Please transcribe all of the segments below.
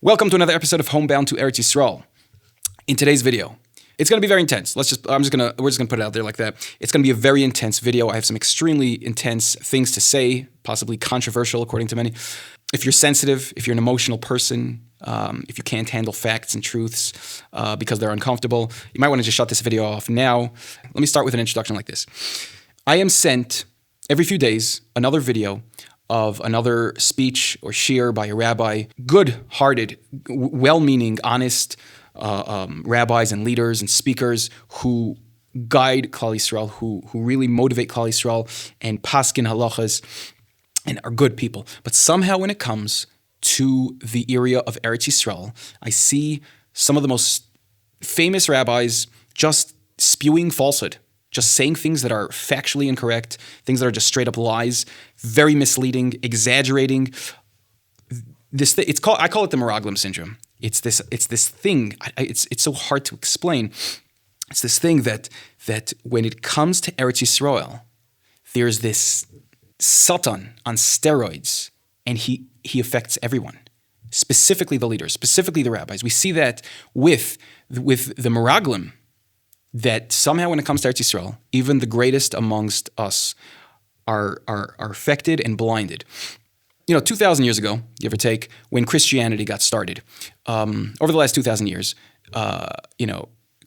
Welcome to another episode of Homebound to Eretz Yisrael. In today's video, it's going to be very intense. We're just going to put it out there like that. It's going to be a very intense video. I have some extremely intense things to say, possibly controversial according to many. If you're sensitive, if you're an emotional person, if you can't handle facts and truths because they're uncomfortable, you might want to just shut this video off now. Let me start with an introduction like this. I am sent every few days another video of another speech or shiur by a rabbi, good-hearted, well-meaning, honest rabbis and leaders and speakers who guide Klal Yisrael, who really motivate Klal Yisrael and paskin halachas and are good people. But somehow when it comes to the area of Eretz Yisrael, I see some of the most famous rabbis just spewing falsehood, just saying things that are factually incorrect, things that are just straight up lies, very misleading, exaggerating. I call it the Meraglim syndrome. It's this thing. It's so hard to explain. It's this thing that when it comes to Eretz Yisrael, there's this Satan on steroids, and he affects everyone, specifically the leaders, specifically the rabbis. We see that with the Meraglim, that somehow when it comes to Eretz Yisrael, even the greatest amongst us are affected and blinded. 2,000 years ago, give or take, when Christianity got started, over the last 2,000 years,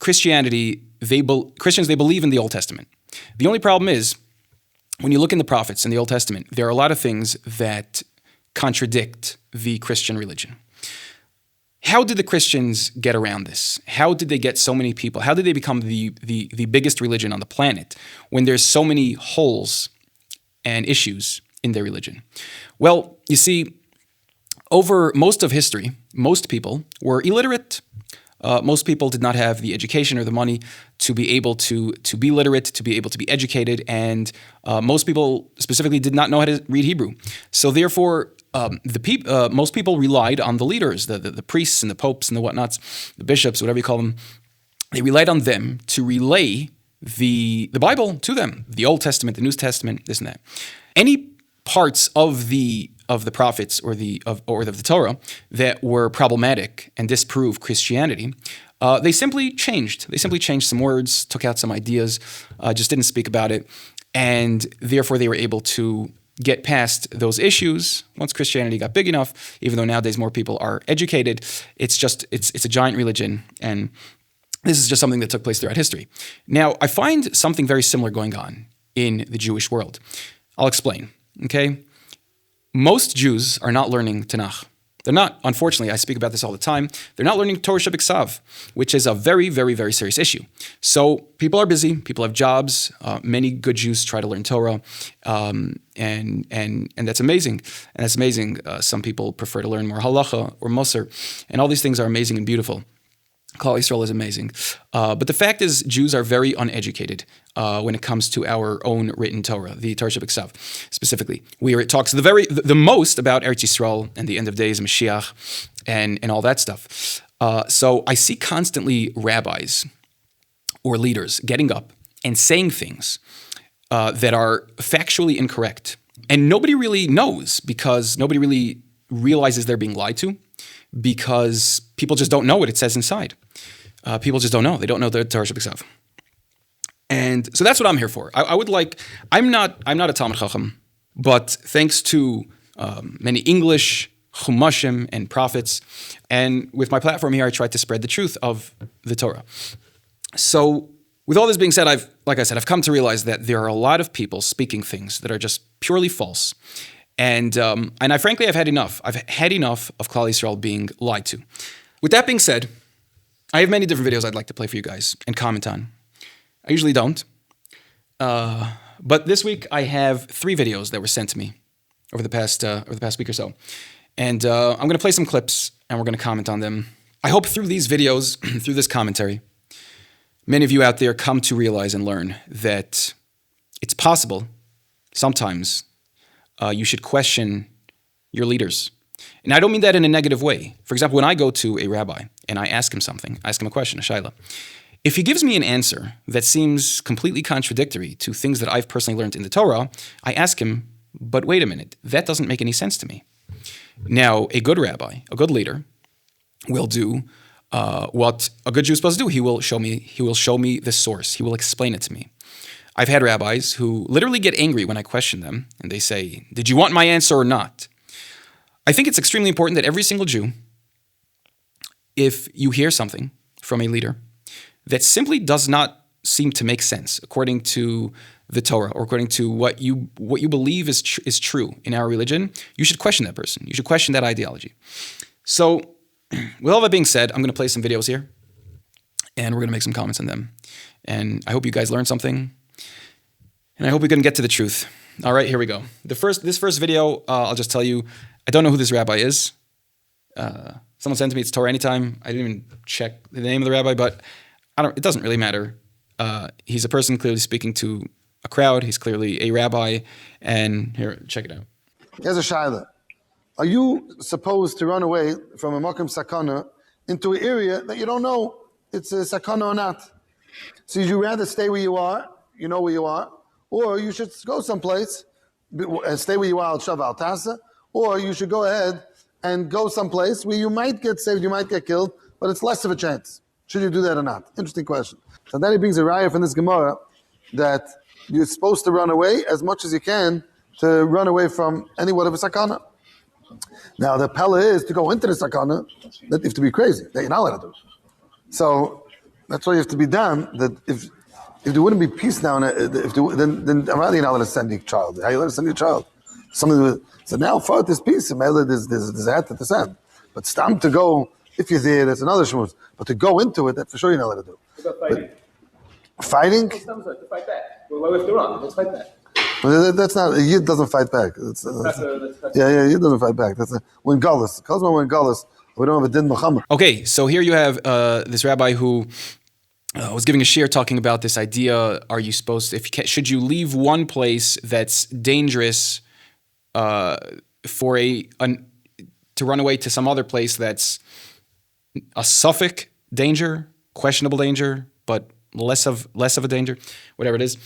Christianity, Christians, they believe in the Old Testament. The only problem is, when you look in the prophets in the Old Testament, there are a lot of things that contradict the Christian religion. How did the Christians get around this? How did they get so many people? How did they become the biggest religion on the planet when there's so many holes and issues in their religion? Well, you see, over most of history, most people were illiterate. Most people did not have the education or the money to be able to be literate, to be able to be educated, and most people specifically did not know how to read Hebrew. So therefore, most people relied on the leaders, the priests and the popes and the whatnots, the bishops, whatever you call them. They relied on them to relay the Bible to them, the Old Testament, the New Testament, this and that. Any parts of the prophets or the Torah that were problematic and disprove Christianity, they simply changed. They simply changed some words, took out some ideas, just didn't speak about it, and therefore they were able to get past those issues. Once Christianity got big enough, even though nowadays more people are educated, it's a giant religion, and this is just something that took place throughout history. Now, I find something very similar going on in the Jewish world. I'll explain, okay? Most Jews are not learning Tanakh. They're not, unfortunately, I speak about this all the time, they're not learning Torah Shebiksav, which is a very, very, very serious issue. So people are busy, people have jobs, many good Jews try to learn Torah, and that's amazing. And that's amazing. Some people prefer to learn more halacha or Moser, and all these things are amazing and beautiful. Klal Yisrael is amazing. But the fact is, Jews are very uneducated when it comes to our own written Torah, the Torah Shebiksav, specifically, where it talks the most about Eretz Yisrael and the end of days, Mashiach, and all that stuff. So I see constantly rabbis or leaders getting up and saying things that are factually incorrect. And nobody really knows, because nobody really realizes they're being lied to, because people just don't know what it says inside. People just don't know. They don't know the Torah Shebiksav. And so that's what I'm here for. I'm not a Talmud Chacham, but thanks to many English Chumashim and prophets, and with my platform here, I try to spread the truth of the Torah. So with all this being said, I've come to realize that there are a lot of people speaking things that are just purely false. And frankly, I've had enough. I've had enough of Klal Yisrael being lied to. With that being said, I have many different videos I'd like to play for you guys and comment on. I usually don't. But this week I have 3 videos that were sent to me over the past week or so. And I'm going to play some clips and we're going to comment on them. I hope through these videos, through this commentary, many of you out there come to realize and learn that it's possible sometimes you should question your leaders. And I don't mean that in a negative way. For example, when I go to a rabbi and I ask him something, I ask him a question, a shaila, if he gives me an answer that seems completely contradictory to things that I've personally learned in the Torah, I ask him, but wait a minute, that doesn't make any sense to me. Now, a good rabbi, a good leader, will do what a good Jew is supposed to do. He will show me the source. He will explain it to me. I've had rabbis who literally get angry when I question them, and they say, "Did you want my answer or not?" I think it's extremely important that every single Jew, if you hear something from a leader that simply does not seem to make sense according to the Torah or according to what you believe is true in our religion, you should question that person. You should question that ideology. So, with all that being said, I'm going to play some videos here, and we're going to make some comments on them. And I hope you guys learned something, and I hope we can get to the truth. All right, here we go. This first video, I'll just tell you, I don't know who this rabbi is. Someone sent to me, it's Torah Anytime. I didn't even check the name of the rabbi, but it doesn't really matter. He's a person clearly speaking to a crowd. He's clearly a rabbi. And here, check it out. Here's a shaila. Are you supposed to run away from a makom sakana into an area that you don't know it's a sakana or not? So you rather stay where you are, you know where you are, or you should go someplace and stay where you are, al-shav al-tasa, or you should go ahead and go someplace where you might get saved, you might get killed, but it's less of a chance. Should you do that or not? Interesting question. So then he brings a raya from this Gemara that you're supposed to run away as much as you can to run away from any whatever sakana. Now the pella is to go into the sakana, that you have to be crazy, that you're not allowed to do. So that's why you have to be done, that if there wouldn't be peace now, then I'm rather not allowed to send your child. How you allowed to send your child? So now for this peace, there's a hat at the sand. But stam to go, if you're there, that's another shmuz. But to go into it, that for sure you're not allowed to do. What about fighting? Fighting? To fight back. Why we have to run? Let's fight back. Well, that's not, a yid doesn't fight back. Yid doesn't fight back. When Gullus. Because when Gullus, we don't have a din Muhammad. Okay, so here you have this rabbi who was giving a shiur talking about this idea, are you supposed to, should you leave one place that's dangerous to run away to some other place that's a suffix danger, questionable danger, but less of a danger, whatever it is.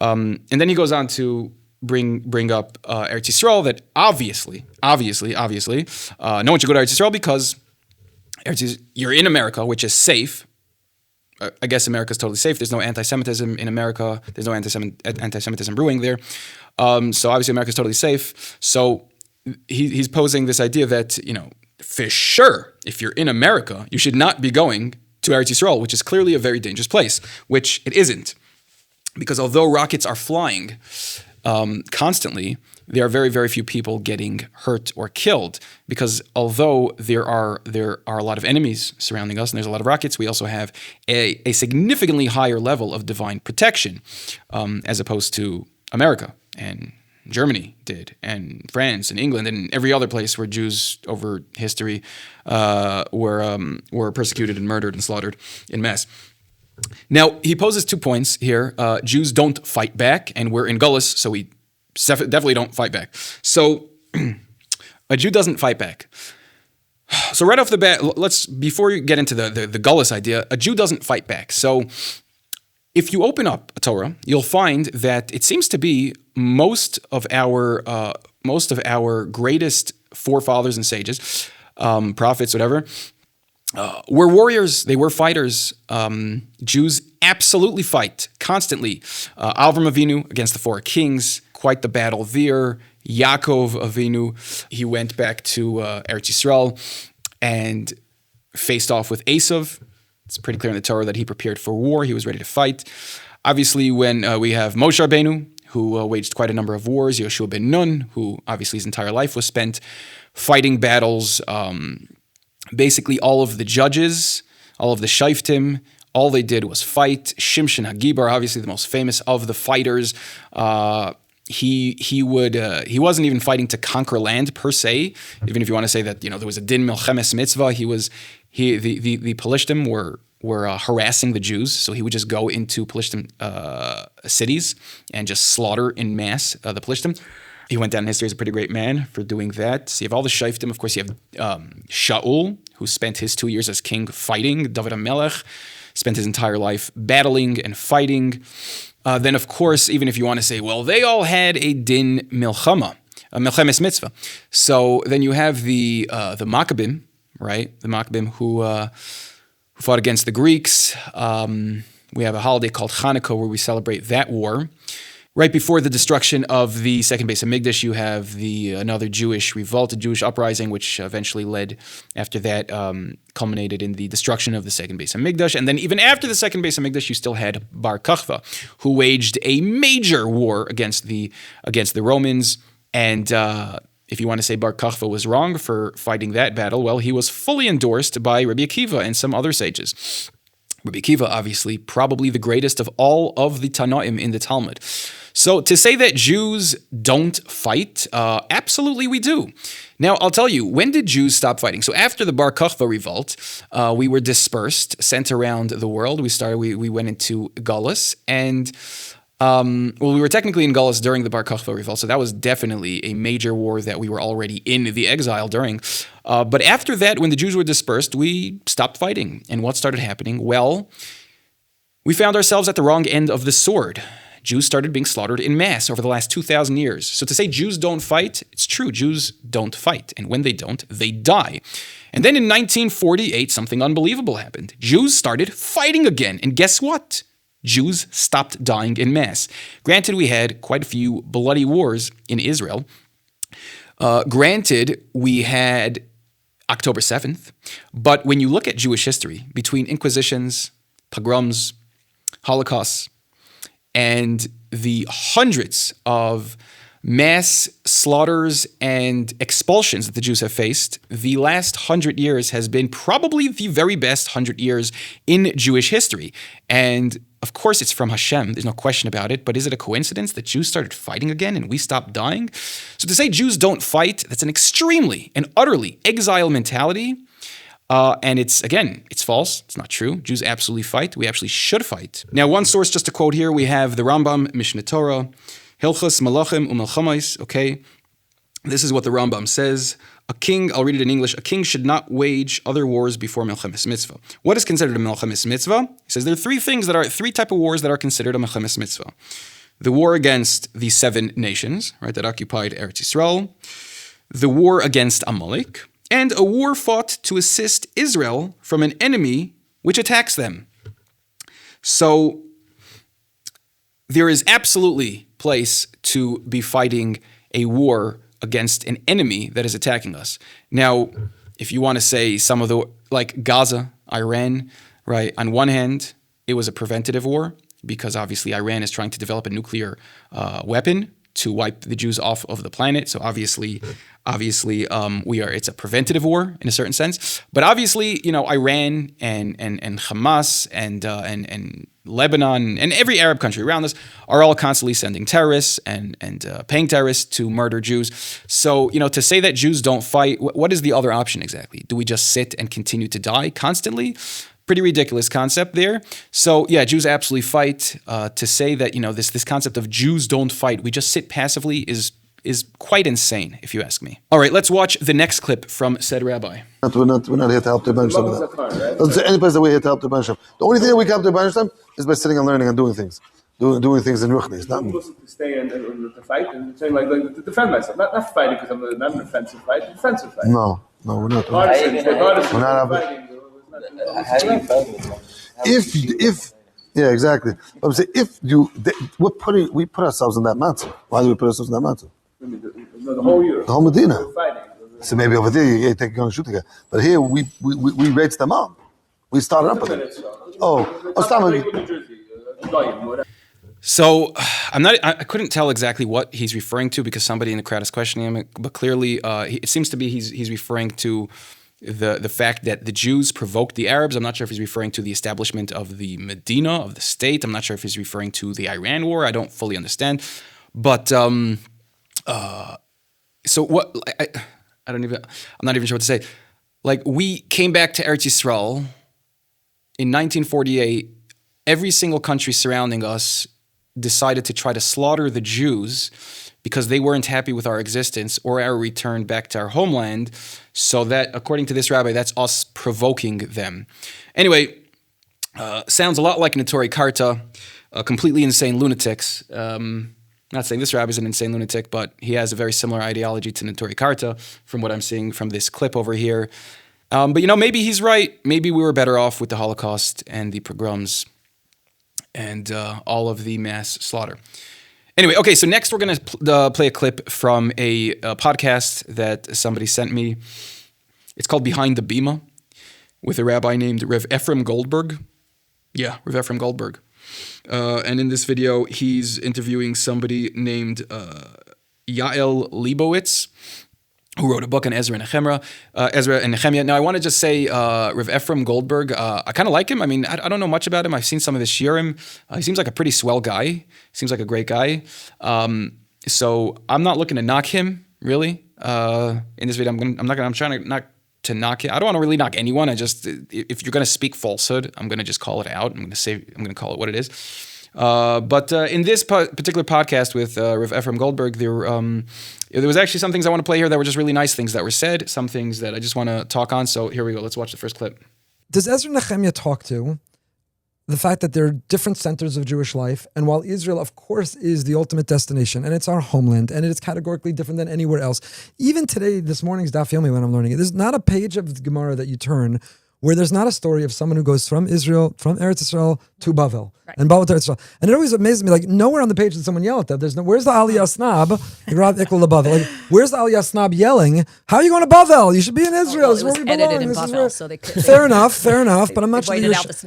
And then he goes on to bring up Eretz Yisrael, that obviously, no one should go to Eretz Yisrael because you're in America, which is safe. I guess America's totally safe. There's no anti-Semitism in America. There's no anti-Semitism brewing there. So obviously America's totally safe. So he's posing this idea that, for sure, if you're in America, you should not be going to Eretz Yisrael, which is clearly a very dangerous place, which it isn't. Because although rockets are flying constantly, there are very, very few people getting hurt or killed. Because although there are a lot of enemies surrounding us and there's a lot of rockets, we also have a significantly higher level of divine protection as opposed to America and Germany did, and France and England and every other place where Jews over history were persecuted and murdered and slaughtered in mass. Now, he poses 2 points here. Jews don't fight back, and we're in Gullus, so we definitely don't fight back. So a Jew doesn't fight back. So right off the bat, before you get into the Gullus idea, a Jew doesn't fight back. So if you open up a Torah, you'll find that it seems to be most of our greatest forefathers and sages, prophets, whatever, were warriors. They were fighters. Jews absolutely fight constantly. Avram Avinu against the 4 kings, quite the battle there. Yaakov Avinu, he went back to Eretz Yisrael and faced off with Esav. It's pretty clear in the Torah that he prepared for war. He was ready to fight. Obviously, when we have Moshe Rabbeinu, who waged quite a number of wars, Yoshua ben Nun, who obviously his entire life was spent fighting battles. Basically, all of the judges, all of the shayftim, all they did was fight. Shimshon HaGibar, obviously the most famous of the fighters, he wasn't even fighting to conquer land per se. Even if you want to say that there was a din milchemes mitzvah, the Pelishtim were harassing the Jews, so he would just go into Pelishtim cities and just slaughter in mass the Pelishtim. He went down in history as a pretty great man for doing that. So you have all the shayftim. Of course, you have Shaul, who spent his 2 years as king fighting. David HaMelech spent his entire life battling and fighting. Then, of course, even if you want to say, well, they all had a din milchama, a milchemes mitzvah. So then you have the Maccabim, right? The Maccabim who fought against the Greeks. We have a holiday called Hanukkah where we celebrate that war. Right before the destruction of the second Beis Hamikdash, you have another Jewish revolt, a Jewish uprising, which eventually led, after that, culminated in the destruction of the second Beis Hamikdash. And then even after the second Beis Hamikdash, you still had Bar Kokhba, who waged a major war against the Romans. And if you want to say Bar Kokhba was wrong for fighting that battle, well, he was fully endorsed by Rabbi Akiva and some other sages. Rabbi Akiva, obviously, probably the greatest of all of the Tanaim in the Talmud. So to say that Jews don't fight, absolutely we do. Now, I'll tell you, when did Jews stop fighting? So after the Bar Kokhba revolt, we were dispersed, sent around the world. We went into Galus, and we were technically in Galus during the Bar Kokhba revolt, so that was definitely a major war that we were already in the exile during. But after that, when the Jews were dispersed, we stopped fighting. And what started happening? Well, we found ourselves at the wrong end of the sword. Jews started being slaughtered in mass over the last 2,000 years. So to say Jews don't fight, it's true. Jews don't fight. And when they don't, they die. And then in 1948, something unbelievable happened. Jews started fighting again. And guess what? Jews stopped dying in mass. Granted, we had quite a few bloody wars in Israel. Granted, we had October 7th. But when you look at Jewish history, between inquisitions, pogroms, holocausts, and the hundreds of mass slaughters and expulsions that the Jews have faced, the last 100 years has been probably the very best 100 years in Jewish history. And of course, it's from Hashem. There's no question about it. But is it a coincidence that Jews started fighting again and we stopped dying? So to say Jews don't fight, that's an extremely and utterly exile mentality. And it's false. It's not true. Jews absolutely fight. We actually should fight. Now, one source, just to quote here, we have the Rambam, Mishnah Torah, Hilchos Malachim U'Melchamos, okay? This is what the Rambam says. A king, I'll read it in English, a king should not wage other wars before Melchemes Mitzvah. What is considered a Melchemes Mitzvah? He says there are three type of wars that are considered a Melchemes Mitzvah. The war against the 7 nations, right, that occupied Eretz Yisrael, the war against Amalek, and a war fought to assist Israel from an enemy which attacks them. So there is absolutely place to be fighting a war against an enemy that is attacking us. Now, if you want to say some of the, like Gaza, Iran, right, on one hand, it was a preventative war because obviously Iran is trying to develop a nuclear weapon to wipe the Jews off of the planet. So obviously, it's a preventative war in a certain sense. But obviously, Iran and Hamas and Lebanon and every Arab country around us are all constantly sending terrorists and paying terrorists to murder Jews. So, to say that Jews don't fight, what is the other option exactly? Do we just sit and continue to die constantly? Pretty ridiculous concept there. So yeah, Jews absolutely fight. To say that this concept of Jews don't fight, we just sit passively is quite insane, if you ask me. All right, let's watch the next clip from said rabbi. We're not here to help the Rebbeinu Shalom with that. Doesn't say any place that we're here to help the Rebbeinu Shalom. The only thing that we can help the Rebbeinu Shalom is by sitting and learning and doing things. Doing things in Ruchni. I'm supposed to stay and to fight and saying like to defend myself. Not fighting because I'm an offensive fight. Defensive fight. No, we're not. We're not fighting. Yeah, exactly. I'm saying we put ourselves in that matzah. Why do we put ourselves in that matzah? The whole year. The whole Medina. So maybe over there you take a gun and shoot together. But here we raised them up. We started up with it. So I couldn't tell exactly what he's referring to because somebody in the crowd is questioning him. But clearly, it seems to be he's referring to the fact that the Jews provoked the Arabs. I'm not sure if he's referring to the establishment of the Medina, of the state. I'm not sure if he's referring to the Iran war. I don't fully understand. But so what? I'm not even sure what to say. Like, we came back to Eretz Yisrael in 1948. Every single country surrounding us decided to try to slaughter the Jews because they weren't happy with our existence or our return back to our homeland. So that, according to this rabbi, that's us provoking them. Anyway, sounds a lot like Neturei Karta, completely insane lunatics. Not saying this rabbi is an insane lunatic, but he has a very similar ideology to Neturei Karta from what I'm seeing from this clip over here. But maybe he's right. Maybe we were better off with the Holocaust and the pogroms and all of the mass slaughter. Anyway, okay, so next we're going to play a clip from a podcast that somebody sent me. It's called Behind the Bima, with a rabbi named Rev Ephraim Goldberg. Yeah, Rev Ephraim Goldberg. And in this video, he's interviewing somebody named Yael Leibowitz, who wrote a book on Ezra and Nehemiah. Now, I want to just say, Rev Ephraim Goldberg, I kind of like him. I mean, I don't know much about him. I've seen some of his shiurim. He seems like a pretty swell guy. Seems like a great guy. So I'm not looking to knock him, really. In this video, I'm trying not to knock it. I don't want to really knock anyone. If you're going to speak falsehood, I'm going to just call it out. I'm going to call it what it is. But in this particular podcast with Rev Ephraim Goldberg, there was actually some things I want to play here that were just really nice things that were said, some things that I just want to talk on. So here we go. Let's watch the first clip. Does Ezra and Nehemiah talk to the fact that there are different centers of Jewish life, and while Israel, of course, is the ultimate destination, and it's our homeland, and it's categorically different than anywhere else. Even today, this morning's Daf Yomi, when I'm learning it, there's not a page of the Gemara that you turn where there's not a story of someone who goes from Israel, from Eretz Israel to Bavel, and Bavel to Eretz Israel. And it always amazes me, like, nowhere on the page did someone yell at them. Where's the Aliyah Snob? Like, where's the Aliyah Snob yelling, how are you going to Bavel? You should be in Israel. Well, it was edited in Bavel, so they could. Fair enough, but I'm not sure.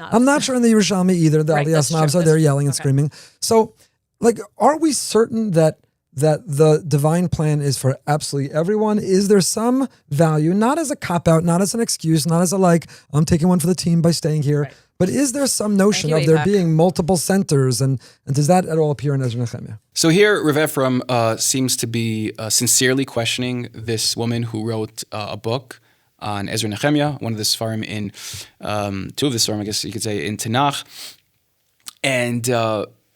I'm not sure in the Yerushalmi either. The Right, Aliyah that's Snobs true. are there That's- yelling and okay. screaming. So, like, are we certain that the divine plan is for absolutely everyone? Is there some value, not as a cop-out, not as an excuse, not as a like, I'm taking one for the team by staying here, Right. but is there some notion Thank of you, there Apac. being multiple centers, and does that at all appear in Ezra Nehemiah? So here, Rev Ephraim seems to be sincerely questioning this woman who wrote a book on Ezra and Nehemiah, one of the Sfarim in, two of the Sfarim, I guess you could say, in Tanakh. And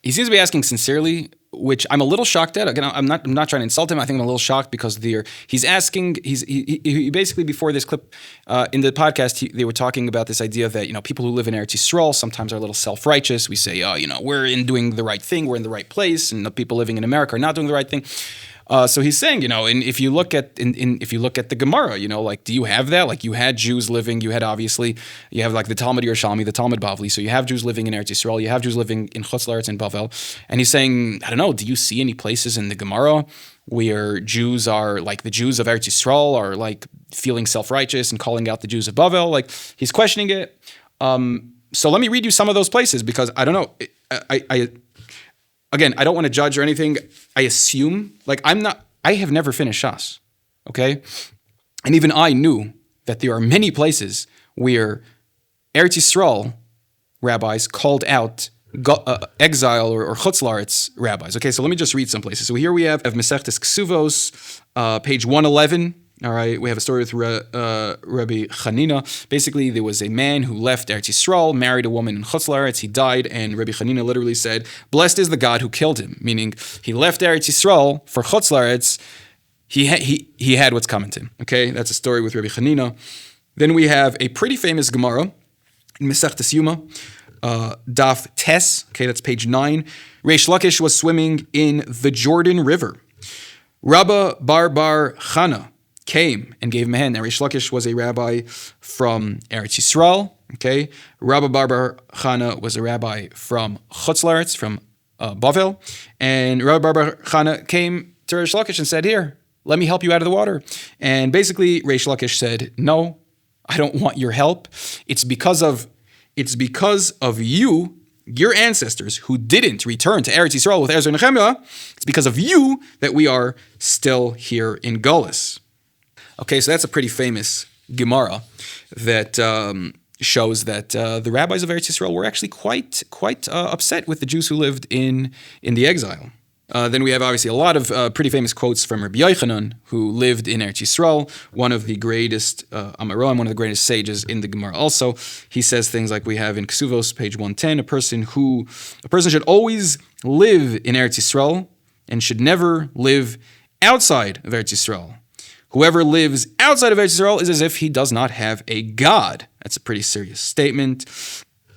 he seems to be asking sincerely, which I'm a little shocked at. Again, I'm not trying to insult him. I think I'm a little shocked because he's asking. He basically, before this clip in the podcast, they were talking about this idea that people who live in Eretz Yisrael sometimes are a little self-righteous. We say, we're in doing the right thing, we're in the right place, and the people living in America are not doing the right thing. So he's saying, and if you look at the Gemara, like, do you have that? Like, you had Jews living, you have like the Talmud Yerushalmi, the Talmud Bavli, so you have Jews living in Eretz Yisrael, you have Jews living in Chutz La'aretz and Bavel, and he's saying, I don't know, do you see any places in the Gemara where Jews are, like the Jews of Eretz Yisrael are like feeling self-righteous and calling out the Jews of Bavel? Like, he's questioning it. So let me read you some of those places, because I don't know, Again, I don't want to judge or anything. I assume, I have never finished Shas, okay? And even I knew that there are many places where Eretz Yisrael rabbis called out exile or Chutz La'aretz rabbis. Okay, so let me just read some places. So here we have Mesechtes Ksuvos, page 111. All right, we have a story with Rabbi Chanina. Basically, there was a man who left Eretz Yisrael, married a woman in Chutz La'aretz. He died, and Rabbi Chanina literally said, "Blessed is the God who killed him," meaning he left Eretz Yisrael for Chutz La'aretz. He had what's coming to him. Okay, that's a story with Rabbi Chanina. Then we have a pretty famous Gemara in Mesechtes Yuma, Daf Tes. Okay, that's page 9. Reish Lakish was swimming in the Jordan River. Rabba Bar Chana came and gave him a hand. Now, Reish Lakish was a rabbi from Eretz Yisrael. Okay, Rabba Bar Chana was a rabbi from Chutz La'aretz, from Bavel, and Rabba Bar Chana came to Reish Lakish and said, "Here, let me help you out of the water." And basically, Reish Lakish said, "No, I don't want your help. It's because of you, your ancestors, who didn't return to Eretz Yisrael with Ezra and Nehemiah. It's because of you that we are still here in Golus." Okay, so that's a pretty famous Gemara that shows that the rabbis of Eretz Yisrael were actually quite upset with the Jews who lived in the exile. Then we have obviously a lot of pretty famous quotes from Rabbi Yochanan, who lived in Eretz Yisrael, one of the greatest Amaroim, one of the greatest sages in the Gemara. Also, he says things like we have in Ksuvos, page 110, a person should always live in Eretz Yisrael and should never live outside of Eretz Yisrael. Whoever lives outside of Eretz Yisrael is as if he does not have a God. That's a pretty serious statement.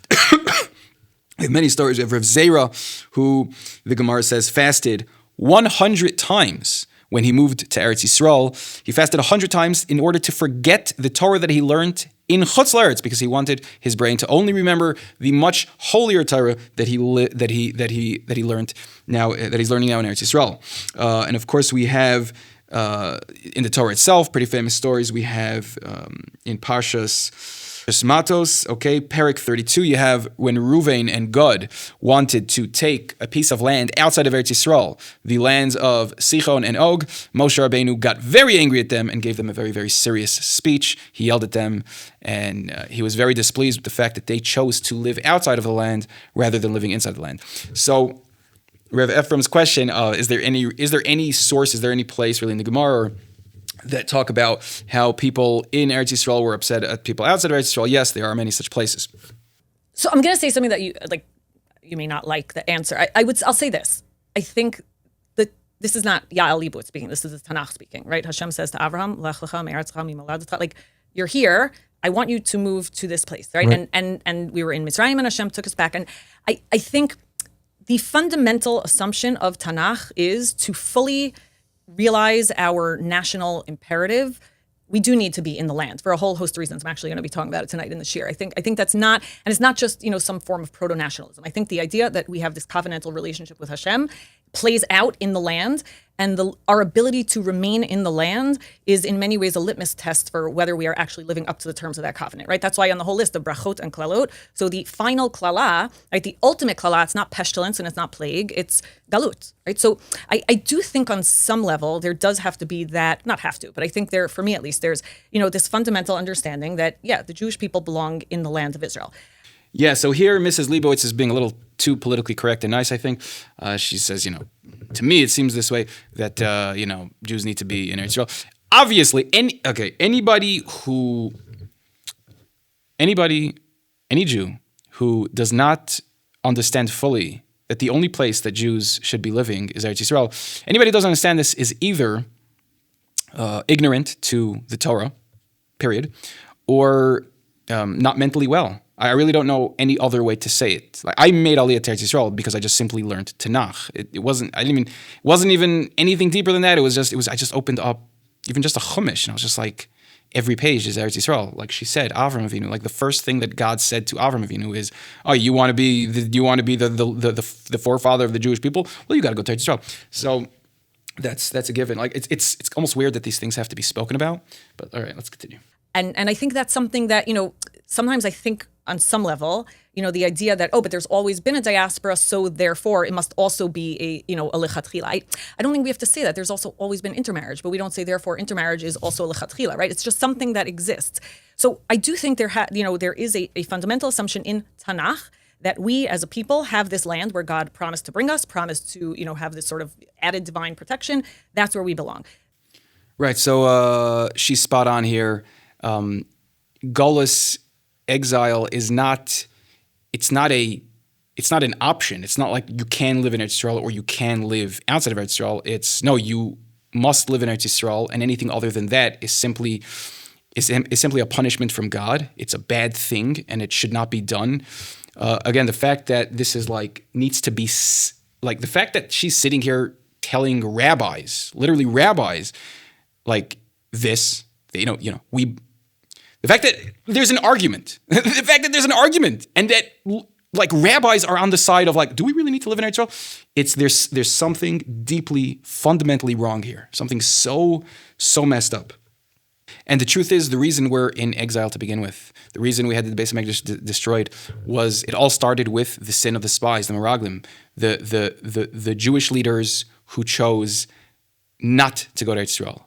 We have many stories. We have Rav Zera, who the Gemara says fasted 100 times when he moved to Eretz Yisrael, he fasted 100 times in order to forget the Torah that he learned in Chutz La'aretz, because he wanted his brain to only remember the much holier Torah that he learned now, that he's learning now in Eretz Yisrael. And of course, we have in the Torah itself pretty famous stories. We have in Parshas Matos, okay, Perek 32, you have when Reuven and Gad wanted to take a piece of land outside of Eretz Yisrael, the lands of Sichon and Og. Moshe Rabbeinu got very angry at them and gave them a very, very serious speech. He yelled at them, and he was very displeased with the fact that they chose to live outside of the land rather than living inside the land. So, Rev Ephraim's question: is there any source? Is there any place really in the Gemara that talk about how people in Eretz Yisrael were upset at people outside of Eretz Yisrael? Yes, there are many such places. So I'm going to say something that you may not like the answer. I'll say this. I think that this is not Ya'al Libut speaking. This is Tanakh speaking, right? Hashem says to Avraham, Lech lecha me'eretzecha mimoladecha, like, you're here. I want you to move to this place, right? And we were in Mitzrayim, and Hashem took us back. And I think the fundamental assumption of Tanakh is to fully realize our national imperative. We do need to be in the land for a whole host of reasons. I'm actually going to be talking about it tonight in the Shir. I think that's not, and it's not just, some form of proto-nationalism. I think the idea that we have this covenantal relationship with Hashem plays out in the land, and our ability to remain in the land is in many ways a litmus test for whether we are actually living up to the terms of that covenant, right? That's why on the whole list of brachot and klalot, so the final klala, right, the ultimate klala, it's not pestilence and it's not plague, it's galut, right? So I do think on some level there does have to be that, not have to, but I think there, for me at least, there's, this fundamental understanding that, the Jewish people belong in the land of Israel. Yeah, so here Mrs. Leibowitz is being a little too politically correct and nice, I think. She says, to me it seems this way, that, Jews need to be in Israel. Obviously, any Jew who does not understand fully that the only place that Jews should be living is Eretz Yisrael, anybody who doesn't understand this is either ignorant to the Torah, period, or not mentally well. I really don't know any other way to say it. Like, I made Aliyah to Eretz Yisrael because I just simply learned Tanakh. It wasn't even anything deeper than that. I just opened up even just a chumash, and I was just like, every page is Eretz Yisrael. Like she said, Avram Avinu. Like the first thing that God said to Avram Avinu is, "Oh, you want to be the forefather of the Jewish people? Well, you got to go to Eretz Yisrael." So that's a given. Like it's almost weird that these things have to be spoken about. But all right, let's continue. And I think that's something that sometimes I think on some level, the idea that, but there's always been a diaspora, so therefore it must also be a lechatchila. I don't think we have to say that. There's also always been intermarriage, but we don't say therefore intermarriage is also lechatchila, right? It's just something that exists. So I do think there is a fundamental assumption in Tanakh that we as a people have this land where God promised to bring us, promised to, have this sort of added divine protection. That's where we belong. Right. So she's spot on here. Golus, exile is not. It's not an option. It's not like you can live in Eretz Yisrael or you can live outside of Eretz Yisrael. It's no, you must live in Eretz Yisrael, and anything other than that is simply a punishment from God. It's a bad thing, and it should not be done. Again, the fact that this is needs to be the fact that she's sitting here telling rabbis, literally rabbis, like this, the fact that there's an argument, and that rabbis are on the side of do we really need to live in Eretz? There's something deeply, fundamentally wrong here. Something so messed up. And the truth is, the reason we're in exile to begin with, the reason we had the Beis Hamikdash destroyed, was it all started with the sin of the spies, the Meraglim, the Jewish leaders who chose not to go to Eretz Yisrael,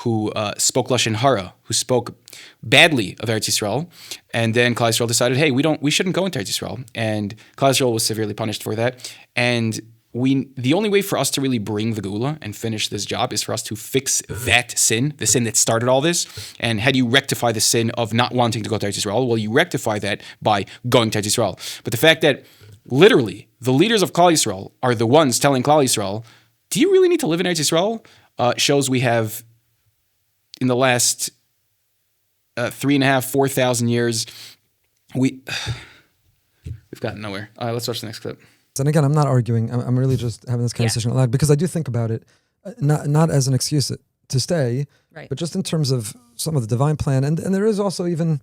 who spoke Lashon Hara, who spoke badly of Eretz Yisrael, and then Klal Yisrael decided, hey, we shouldn't go into Eretz Yisrael, and Klal Yisrael was severely punished for that. And the only way for us to really bring the Geula and finish this job is for us to fix that sin, the sin that started all this. And how do you rectify the sin of not wanting to go to Eretz Yisrael? Well, you rectify that by going to Eretz Yisrael. But the fact that literally the leaders of Klal Yisrael are the ones telling Klal Yisrael, do you really need to live in Eretz Yisrael? Shows we have, in the last 4,000 years, we've gotten nowhere. Let's watch the next clip. And again, I'm not arguing. I'm really just having this conversation out loud because I do think about it. not as an excuse to stay, Right. but just in terms of some of the divine plan. And there is also even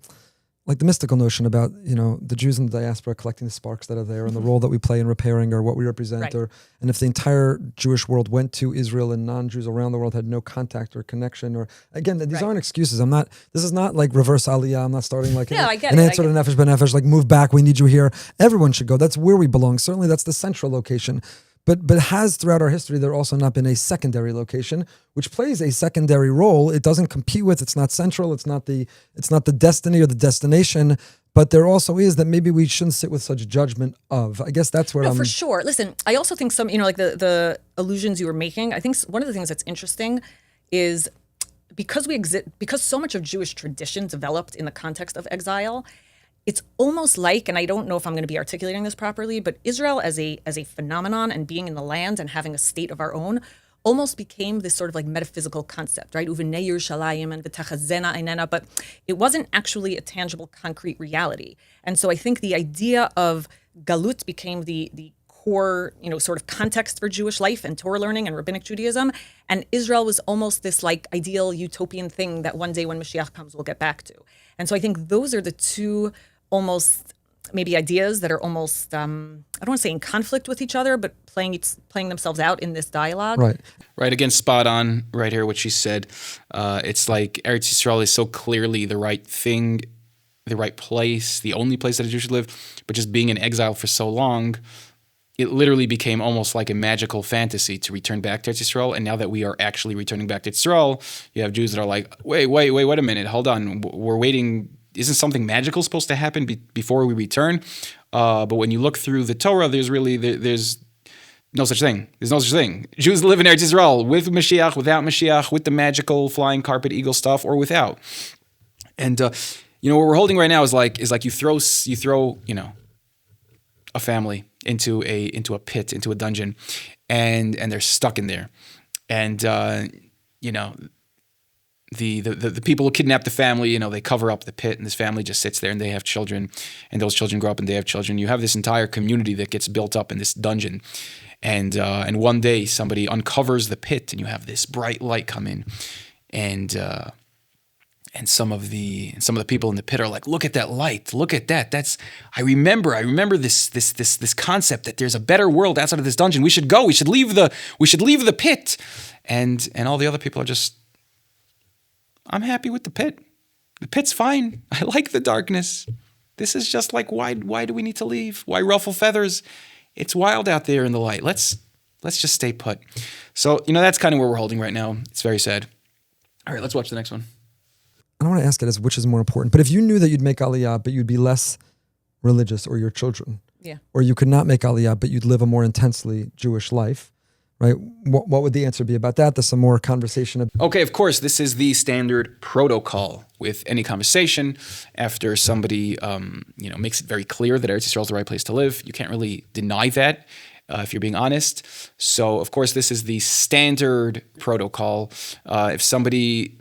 like the mystical notion about, the Jews in the diaspora collecting the sparks that are there and the role that we play in repairing or what we represent. Right. And if the entire Jewish world went to Israel and non-Jews around the world had no contact or connection, or again, these aren't excuses. This is not like reverse Aliyah. I'm not starting like I get an it. answer to Nefesh B'Nefesh, like move back, we need you here. Everyone should go. That's where we belong. Certainly that's the central location. But has throughout our history there also not been a secondary location, which plays a secondary role. It doesn't compete with. It's not central. It's not the destiny or the destination. But there also is that maybe we shouldn't sit with such judgment of. I guess that's where No, I'm. for sure. Listen, I also think some, like the allusions you were making. I think one of the things that's interesting is because because so much of Jewish tradition developed in the context of exile. It's almost like, and I don't know if I'm going to be articulating this properly, but Israel as a phenomenon and being in the land and having a state of our own almost became this sort of like metaphysical concept, right? Uvenei Yerushalayim and v'tachazena einena, but it wasn't actually a tangible, concrete reality. And so I think the idea of galut became the core, sort of context for Jewish life and Torah learning and rabbinic Judaism. And Israel was almost this like ideal utopian thing that one day when Mashiach comes, we'll get back to. And so I think those are the two almost maybe ideas that are almost, I don't want to say in conflict with each other, but playing themselves out in this dialogue. Right. Again, spot on right here, what she said. It's like Eretz Yisrael is so clearly the right thing, the right place, the only place that a Jew should live. But just being in exile for so long, it literally became almost like a magical fantasy to return back to Eretz Yisrael. And now that we are actually returning back to Eretz Yisrael, you have Jews that are like, wait a minute, hold on. We're waiting. Isn't something magical supposed to happen before we return? But when you look through the Torah, there's no such thing. There's no such thing. Jews live in Eretz Yisrael with Mashiach, without Mashiach, with the magical flying carpet eagle stuff, or without. And what we're holding right now is like you throw a family into a pit, into a dungeon, and they're stuck in there, and the people who kidnap the family, they cover up the pit, and this family just sits there, and they have children, and those children grow up, and they have children. You have this entire community that gets built up in this dungeon, and one day somebody uncovers the pit, and you have this bright light come in, and some of the people in the pit are like, look at that light, look at that. I remember this concept that there's a better world outside of this dungeon. We should go. We should leave the pit, and all the other people are just, I'm happy with the pit. The pit's fine. I like the darkness. This is just like, why do we need to leave? Why ruffle feathers? It's wild out there in the light. Let's just stay put. So, that's kind of where we're holding right now. It's very sad. All right, let's watch the next one. I don't want to ask it as which is more important, but if you knew that you'd make Aliyah, but you'd be less religious, or your children, or you could not make Aliyah, but you'd live a more intensely Jewish life, right? What would the answer be about that? There's some more conversation. Okay, of course, this is the standard protocol with any conversation. After somebody, makes it very clear that Eretz Yisrael is the right place to live, you can't really deny that if you're being honest. So, of course, this is the standard protocol. If somebody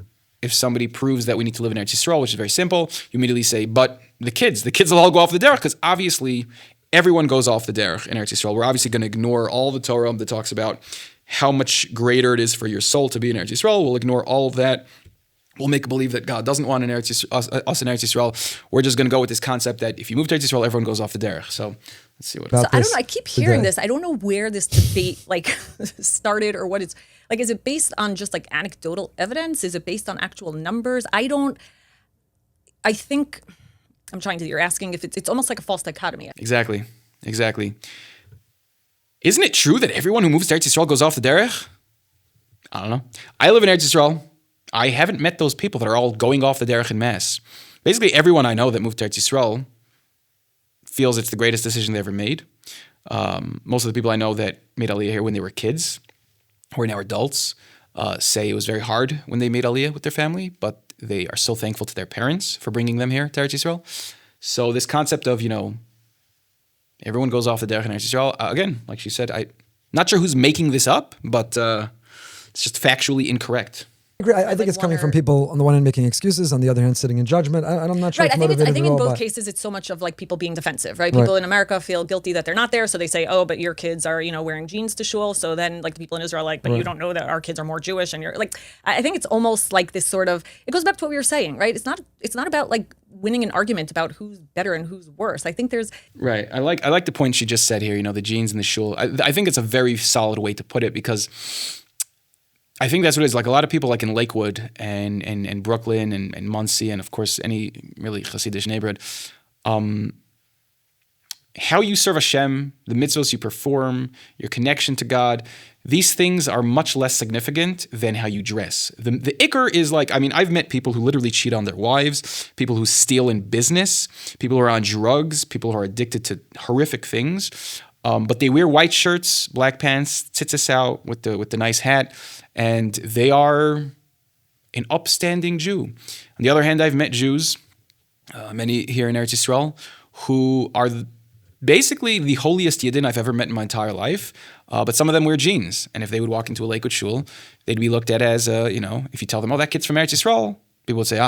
proves that we need to live in Eretz Yisrael, which is very simple, you immediately say, but the kids will all go off the derech, because obviously everyone goes off the derech in Eretz Yisrael. We're obviously going to ignore all the Torah that talks about how much greater it is for your soul to be in Eretz Yisrael. We'll ignore all of that. We'll make believe that God doesn't want us in Eretz Yisrael. We're just going to go with this concept that if you move to Eretz Yisrael, everyone goes off the derech. So let's see what. So I don't know. I keep hearing this. I don't know where this debate started or what it's like. Is it based on just like anecdotal evidence? Is it based on actual numbers? I think. You're asking if it's almost like a false dichotomy. Exactly. Isn't it true that everyone who moves to Eretz Yisrael goes off the derech? I don't know. I live in Eretz Yisrael. I haven't met those people that are all going off the derech en masse. Basically, everyone I know that moved to Eretz Yisrael feels it's the greatest decision they ever made. Most of the people I know that made Aliyah here when they were kids, who are now adults, say it was very hard when they made Aliyah with their family, but they are so thankful to their parents for bringing them here to Eretz Yisrael. So this concept of, everyone goes off the derech in Eretz Yisrael, again, like she said, I'm not sure who's making this up, but it's just factually incorrect. I agree. I think it's coming from people on the one hand making excuses, on the other hand sitting in judgment. I'm not sure. Right. It's I think motivated in at all, both but- cases it's so much of like people being defensive, right? People in America feel guilty that they're not there, so they say, "Oh, but your kids are, wearing jeans to shul." So then like the people in Israel are like, "But you don't know that our kids are more Jewish," and you're like, I think it's almost like this sort of. It goes back to what we were saying, right? It's not about like winning an argument about who's better and who's worse. I think there's Right. I like the point she just said here. The jeans and the shul. I think it's a very solid way to put it because I think that's what it is. Like a lot of people, like in Lakewood and Brooklyn and Monsey, and of course any really Hasidic neighborhood, how you serve Hashem, the mitzvahs you perform, your connection to God, these things are much less significant than how you dress. The ikr is like, I've met people who literally cheat on their wives, people who steal in business, people who are on drugs, people who are addicted to horrific things, but they wear white shirts, black pants, tzitzis out with the nice hat, and they are an upstanding Jew. On the other hand, I've met Jews, many here in Eretz Yisrael, who are basically the holiest Yidden I've ever met in my entire life, but some of them wear jeans. And if they would walk into a Lakewood shul, they'd be looked at as, if you tell them, oh, that kid's from Eretz Yisrael, people would say,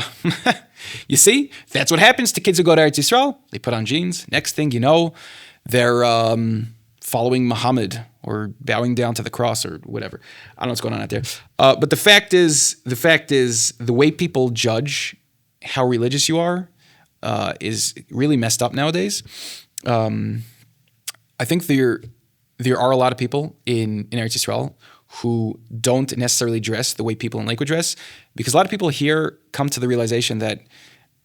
you see, that's what happens to kids who go to Eretz Yisrael. They put on jeans. Next thing you know, they're following Muhammad or bowing down to the cross or whatever. I don't know what's going on out there. But the fact is, the way people judge how religious you are is really messed up nowadays. I think there are a lot of people in Eretz Yisrael who don't necessarily dress the way people in Lakewood dress, because a lot of people here come to the realization that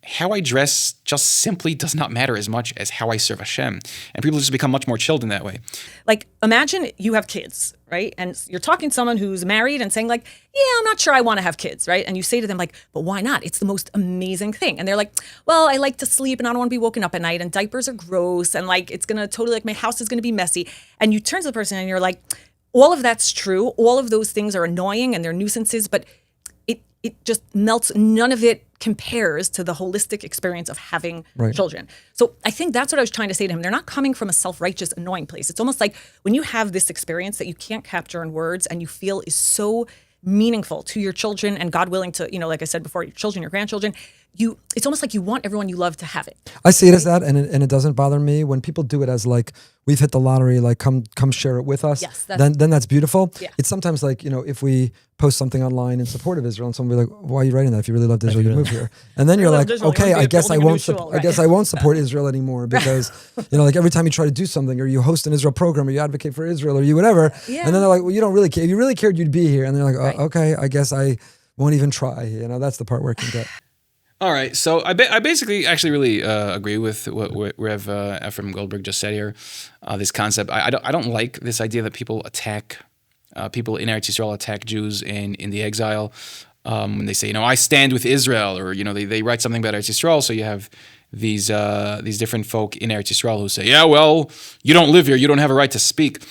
how I dress just simply does not matter as much as how I serve Hashem. And people just become much more chilled in that way. like, imagine you have kids, right? And you're talking to someone who's married and saying like, yeah, I'm not sure I want to have kids, right? And you say to them like, but why not? It's the most amazing thing. And they're like, well, I like to sleep and I don't want to be woken up at night and diapers are gross and like, it's going to totally like my house is going to be messy. And you turn to the person and you're like, all of that's true. All of those things are annoying and they're nuisances, but it just melts. None of it compares to the holistic experience of having children. So I think that's what I was trying to say to him. They're not coming from a self-righteous, annoying place. It's almost like when you have this experience that you can't capture in words and you feel is so meaningful to your children and God willing to, like I said before, your children, your grandchildren, it's almost like you want everyone you love to have it. I see it as that, and it doesn't bother me when people do it as like, we've hit the lottery, like come share it with us. Yes, then that's beautiful. Yeah. It's sometimes like, if we post something online in support of Israel and someone will be like, why are you writing that? If you really loved Israel, you'd move here. And then you're like, okay, I guess I won't support Israel anymore because, like every time you try to do something or you host an Israel program or you advocate for Israel or you whatever, and then they're like, well, you don't really care. If you really cared, you'd be here. And they're like, oh, okay, I guess I won't even try. That's the part where it can get. All right, so I basically actually really agree with what Rev Ephraim Goldberg just said here. This concept, I don't like this idea that people attack people in Eretz Yisrael attack Jews in the exile when they say, I stand with Israel, or they write something about Eretz Yisrael. So you have these different folk in Eretz Yisrael who say, yeah, well, you don't live here, you don't have a right to speak.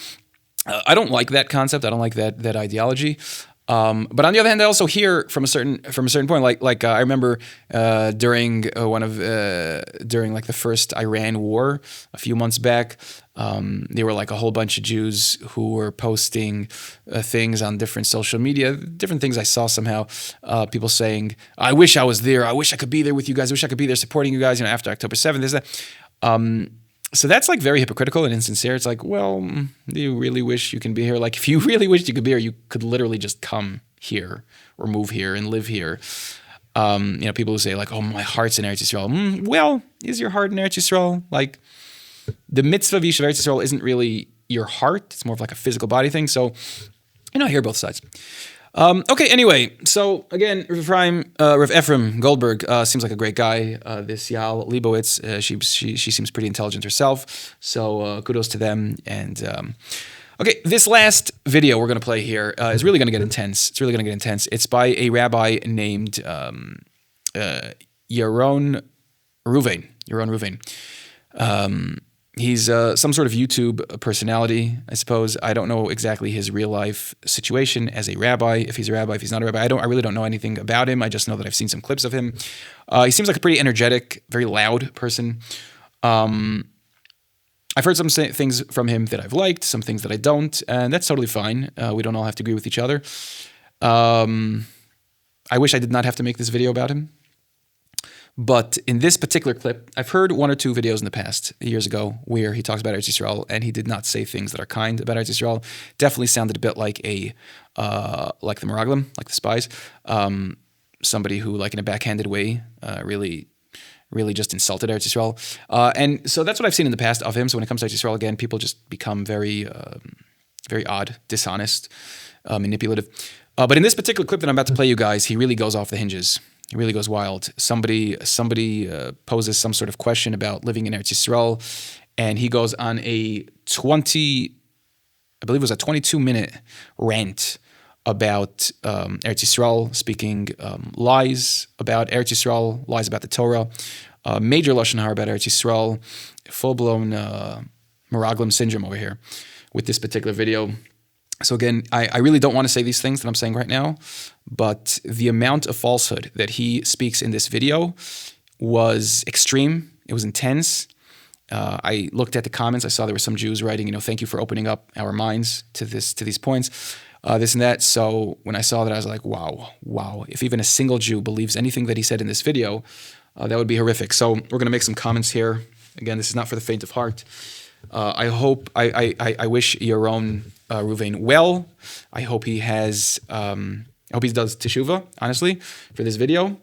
I don't like that concept. I don't like that ideology. But on the other hand, I also hear from a certain point, like I remember during like the first Iran war a few months back, there were like a whole bunch of Jews who were posting things on different social media, different things I saw somehow, people saying, I wish I was there, I wish I could be there with you guys, I wish I could be there supporting you guys, after October 7th, there's that. So that's like very hypocritical and insincere. It's like, well, do you really wish you can be here? Like if you really wished you could be here, you could literally just come here or move here and live here. People who say like, oh, my heart's in Eretz Yisrael. Well, is your heart in Eretz Yisrael? Like the mitzvah of Yishuv Eretz Yisrael isn't really your heart. It's more of like a physical body thing. So, I hear both sides. Okay, anyway, so again, Rav Ephraim Goldberg seems like a great guy. This Yael Leibowitz, she seems pretty intelligent herself, so kudos to them. And okay, this last video we're going to play here is really going to get intense. It's by a rabbi named Yaron Ruvain. He's some sort of YouTube personality, I suppose. I don't know exactly his real life situation as a rabbi, if he's a rabbi, if he's not a rabbi. I really don't know anything about him. I just know that I've seen some clips of him. He seems like a pretty energetic, very loud person. I've heard some things from him that I've liked, some things that I don't, and that's totally fine. We don't all have to agree with each other. I wish I did not have to make this video about him. But in this particular clip, I've heard one or two videos in the past, years ago, where he talks about Eretz Yisrael, and he did not say things that are kind about Eretz Yisrael. Definitely sounded a bit like like the Meraglim, like the spies. Somebody who, like in a backhanded way, really just insulted Eretz Yisrael. And so that's what I've seen in the past of him. So when it comes to Eretz Yisrael, again, people just become very odd, dishonest, manipulative. But in this particular clip that I'm about to play you guys, he really goes off the hinges. He really goes wild. Somebody poses some sort of question about living in Eretz Yisrael, and he goes on a 22-minute rant about Eretz Yisrael, speaking lies about Eretz Yisrael, lies about the Torah, major lashon hara about Eretz Yisrael, full-blown Meraglim syndrome over here with this particular video. So again, I really don't want to say these things that I'm saying right now, but the amount of falsehood that he speaks in this video was extreme. It was intense. I looked at the comments. I saw there were some Jews writing, thank you for opening up our minds to these points, this and that. So when I saw that, I was like, wow. If even a single Jew believes anything that he said in this video, that would be horrific. So we're going to make some comments here. Again, this is not for the faint of heart. I wish Yaron Ruvain well. I hope he does teshuvah, honestly, for this video.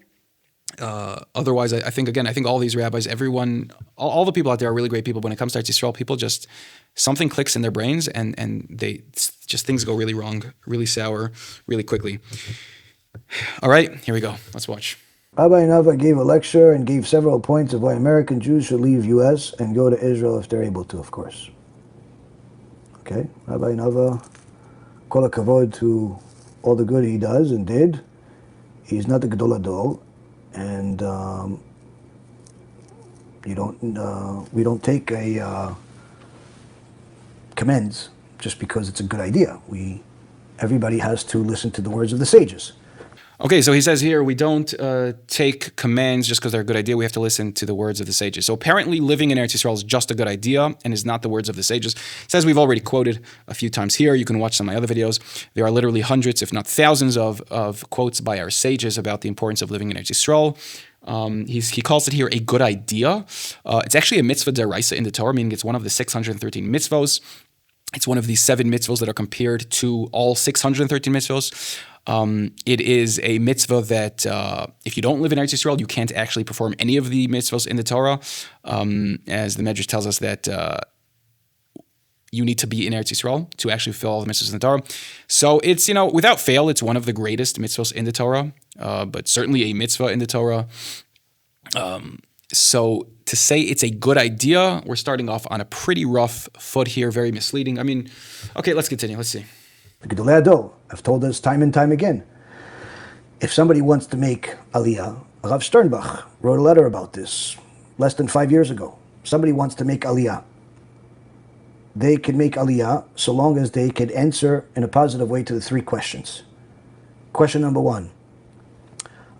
Otherwise, I think all these rabbis, everyone, all the people out there are really great people. When it comes to Eretz Yisrael, people just, something clicks in their brains and things go really wrong, really sour, really quickly. All right, here we go. Let's watch. Rabbi Nava gave a lecture and gave several points of why American Jews should leave U.S. and go to Israel if they're able to, of course. Okay, Rabbi Nava, kol hakavod to all the good he does and did. He's not the Gadol Hador, and we don't take a commends just because it's a good idea. Everybody has to listen to the words of the sages. Okay, so he says here, we don't take commands just because they're a good idea. We have to listen to the words of the sages. So apparently living in Eretz Yisrael is just a good idea and is not the words of the sages. It says we've already quoted a few times here. You can watch some of my other videos. There are literally hundreds, if not thousands of quotes by our sages about the importance of living in Eretz Yisrael. He calls it here a good idea. It's actually a mitzvah deraisa in the Torah, meaning it's one of the 613 mitzvos. It's one of the 7 mitzvos that are compared to all 613 mitzvos. It is a mitzvah that if you don't live in Eretz Yisrael, you can't actually perform any of the mitzvahs in the Torah, as the Medrash tells us that you need to be in Eretz Yisrael to actually fulfill all the mitzvahs in the Torah. So it's, without fail, it's one of the greatest mitzvahs in the Torah, but certainly a mitzvah in the Torah. So to say it's a good idea, we're starting off on a pretty rough foot here, very misleading. I mean, okay, let's continue. Let's see. The Gedolei Hador have told us time and time again, if somebody wants to make Aliyah, Rav Sternbach wrote a letter about this less than 5 years ago. Somebody wants to make Aliyah. They can make Aliyah so long as they can answer in a positive way to the 3 questions. Question number 1,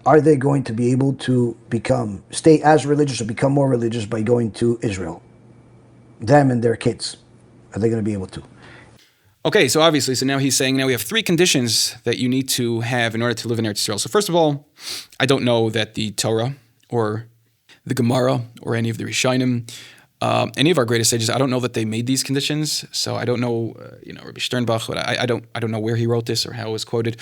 are they going to be able to stay as religious or become more religious by going to Israel? Them and their kids. Are they going to be able to? Okay, so obviously, now he's saying, now we have 3 conditions that you need to have in order to live in Eretz Yisrael. So first of all, I don't know that the Torah or the Gemara or any of the Rishonim, any of our greatest sages, I don't know that they made these conditions. So I don't know, Rabbi Sternbach, but I don't know where he wrote this or how it was quoted.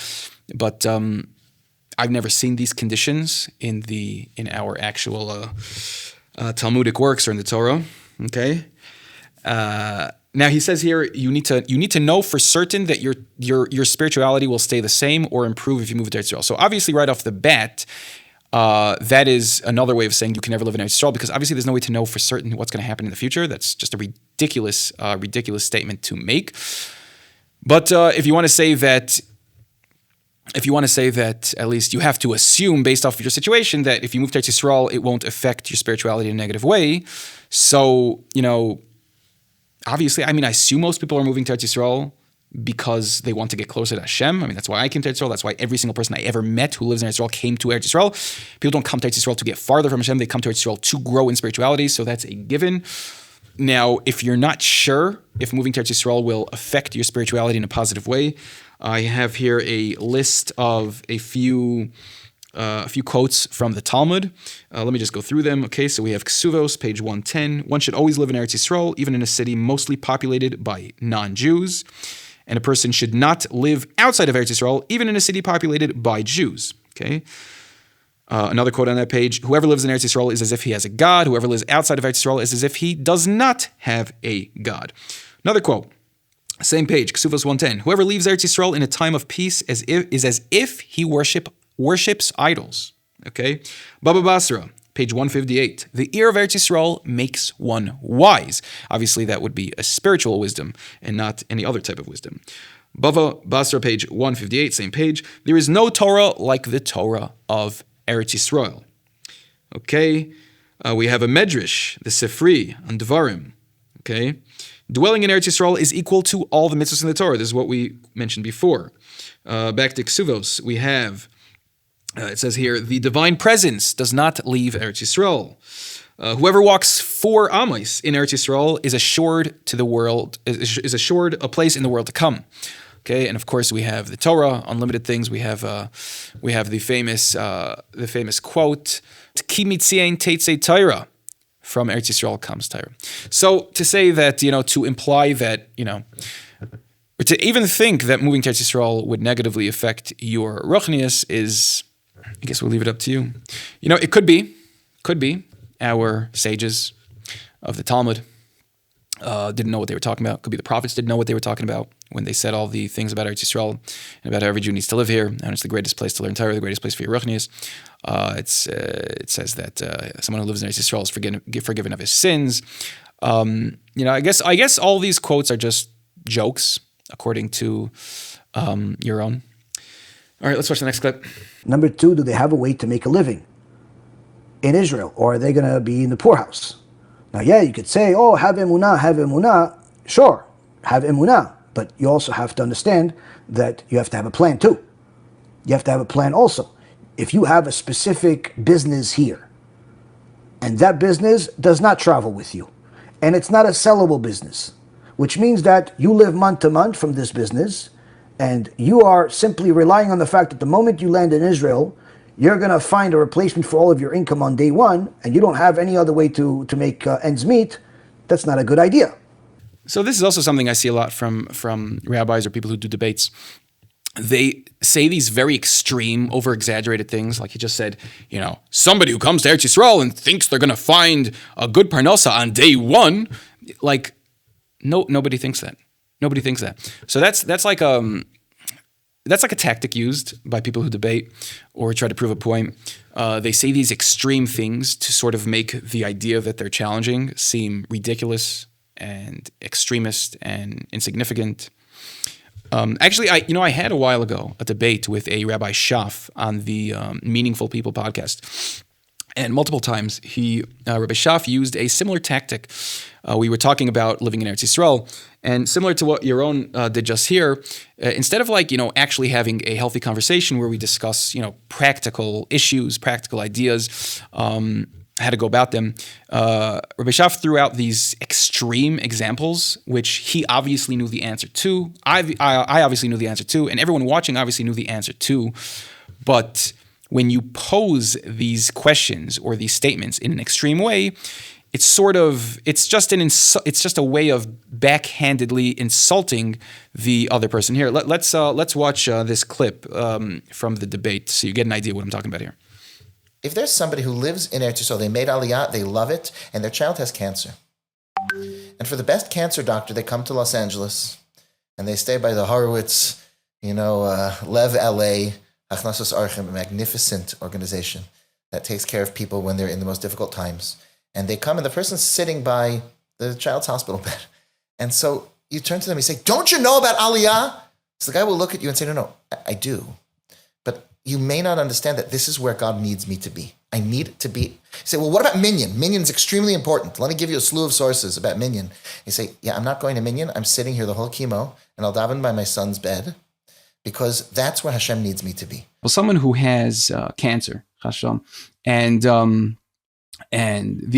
But I've never seen these conditions in our actual Talmudic works or in the Torah. Okay. Now he says here you need to know for certain that your spirituality will stay the same or improve if you move to Eretz Yisrael. So obviously, right off the bat, that is another way of saying you can never live in Eretz Yisrael, because obviously there's no way to know for certain what's going to happen in the future. That's just a ridiculous statement to make. But if you want to say that at least you have to assume based off of your situation that if you move to Eretz Yisrael, it won't affect your spirituality in a negative way. So, obviously, I assume most people are moving to Eretz Yisrael because they want to get closer to Hashem. That's why I came to Eretz Yisrael. That's why every single person I ever met who lives in Eretz Yisrael came to Eretz Yisrael. People don't come to Eretz Yisrael to get farther from Hashem. They come to Eretz Yisrael to grow in spirituality. So that's a given. Now, if you're not sure if moving to Eretz Yisrael will affect your spirituality in a positive way, I have here a list of a few quotes from the Talmud. Let me just go through them. Okay, so we have Ksuvos, page 110. One should always live in Eretz Yisrael, even in a city mostly populated by non-Jews. And a person should not live outside of Eretz Yisrael, even in a city populated by Jews. Okay. Another quote on that page: whoever lives in Eretz Yisrael is as if he has a God. Whoever lives outside of Eretz Yisrael is as if he does not have a God. Another quote, same page, Ksuvos 110. Whoever leaves Eretz Yisrael in a time of peace is as if he worships idols. Okay. Baba Basra, page 158. The ear of Eretz Yisrael makes one wise. Obviously, that would be a spiritual wisdom and not any other type of wisdom. Bava Basra, page 158, same page. There is no Torah like the Torah of Eretz Yisrael. Okay, we have a Medrash, the Sefri, on Devarim. Okay, dwelling in Eretz Yisrael is equal to all the mitzvahs in the Torah. This is what we mentioned before. Back to Ksuvos, we have, it says here, the divine presence does not leave Eretz Yisrael. Whoever walks 4 amos in Eretz Yisrael is assured to the world, is assured a place in the world to come. Okay, and of course we have the Torah, unlimited things. We have the famous quote, "Ki mitzien tetzei Torah," from Eretz Yisrael comes Torah. So to say that, to imply that, or to even think that moving to Eretz Yisrael would negatively affect your ruchnius is, I guess we'll leave it up to you. It could be our sages of the Talmud didn't know what they were talking about. Could be the prophets didn't know what they were talking about when they said all the things about Eretz Yisrael and about how every Jew needs to live here, and it's the greatest place to learn Torah, the greatest place for your ruchnius. It says that someone who lives in Eretz Yisrael is forgiven of his sins. I guess all these quotes are just jokes, according to your own. All right, let's watch the next clip. Number 2, do they have a way to make a living in Israel, or are they going to be in the poorhouse? Now, yeah, you could say, oh, have emunah. Sure, have emunah. But you also have to understand that you have to have a plan too. You have to have a plan also. If you have a specific business here, and that business does not travel with you, and it's not a sellable business, which means that you live month to month from this business, and you are simply relying on the fact that the moment you land in Israel, you're going to find a replacement for all of your income on day one, and you don't have any other way to make ends meet, that's not a good idea. So this is also something I see a lot from rabbis or people who do debates. They say these very extreme, over-exaggerated things, like he just said, somebody who comes to Eretz Yisrael and thinks they're going to find a good parnasa on day one, like, no, nobody thinks that. Nobody thinks that. So that's like a tactic used by people who debate or try to prove a point. They say these extreme things to sort of make the idea that they're challenging seem ridiculous and extremist and insignificant. Actually, I had a while ago a debate with a Rabbi Schaff on the Meaningful People podcast. And multiple times, Rabbi Schaff used a similar tactic. We were talking about living in Eretz Yisrael, and similar to what Yaron did just here, instead of actually having a healthy conversation where we discuss, practical issues, practical ideas, how to go about them, Rabbi Schaff threw out these extreme examples, which he obviously knew the answer to. I obviously knew the answer to, and everyone watching obviously knew the answer to, but when you pose these questions or these statements in an extreme way, it's just a way of backhandedly insulting the other person. Here, let's watch this clip from the debate so you get an idea what I'm talking about here. If there's somebody who lives in Eretz Yisrael, they made Aliyah, they love it, and their child has cancer. And for the best cancer doctor, they come to Los Angeles, and they stay by the Horowitz, Lev LA, Achnasos Archim, a magnificent organization that takes care of people when they're in the most difficult times. And they come, and the person's sitting by the child's hospital bed. And so you turn to them and you say, don't you know about Aliyah? So the guy will look at you and say, no, I do. But you may not understand that this is where God needs me to be. I need to be. You say, well, what about Minyan? Minyan's extremely important. Let me give you a slew of sources about Minyan. You say, yeah, I'm not going to Minyan. I'm sitting here the whole chemo, and I'll daven by my son's bed, because that's where Hashem needs me to be. Well, someone who has cancer, Hashem, and the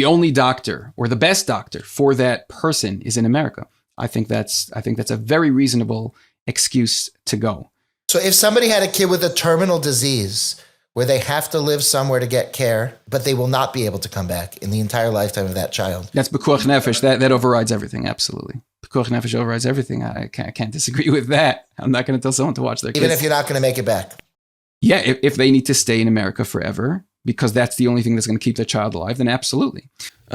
only doctor or the best doctor for that person is in America. I think that's a very reasonable excuse to go. So if somebody had a kid with a terminal disease where they have to live somewhere to get care, but they will not be able to come back in the entire lifetime of that child. That's Pekuach Nefesh. That overrides everything, absolutely. Pekuach Nefesh overrides everything. I can't disagree with that. I'm not going to tell someone to watch their kids. Even if you're not going to make it back. Yeah, if they need to stay in America forever, because that's the only thing that's going to keep their child alive, then absolutely.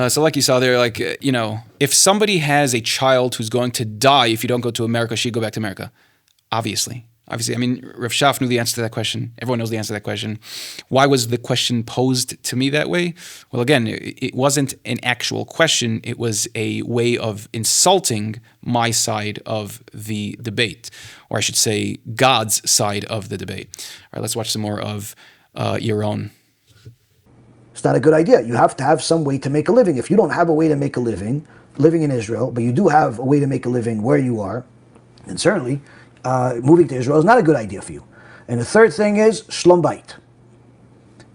So like you saw there, like, if somebody has a child who's going to die if you don't go to America, she'd go back to America. Obviously. I mean, Rav Shaf knew the answer to that question. Everyone knows the answer to that question. Why was the question posed to me that way? Well, again, it wasn't an actual question. It was a way of insulting my side of the debate, or I should say God's side of the debate. All right, let's watch some more of your own. It's not a good idea. You have to have some way to make a living. If you don't have a way to make a living, living in Israel, but you do have a way to make a living where you are, then certainly moving to Israel is not a good idea for you. And the third thing is shlom bayit.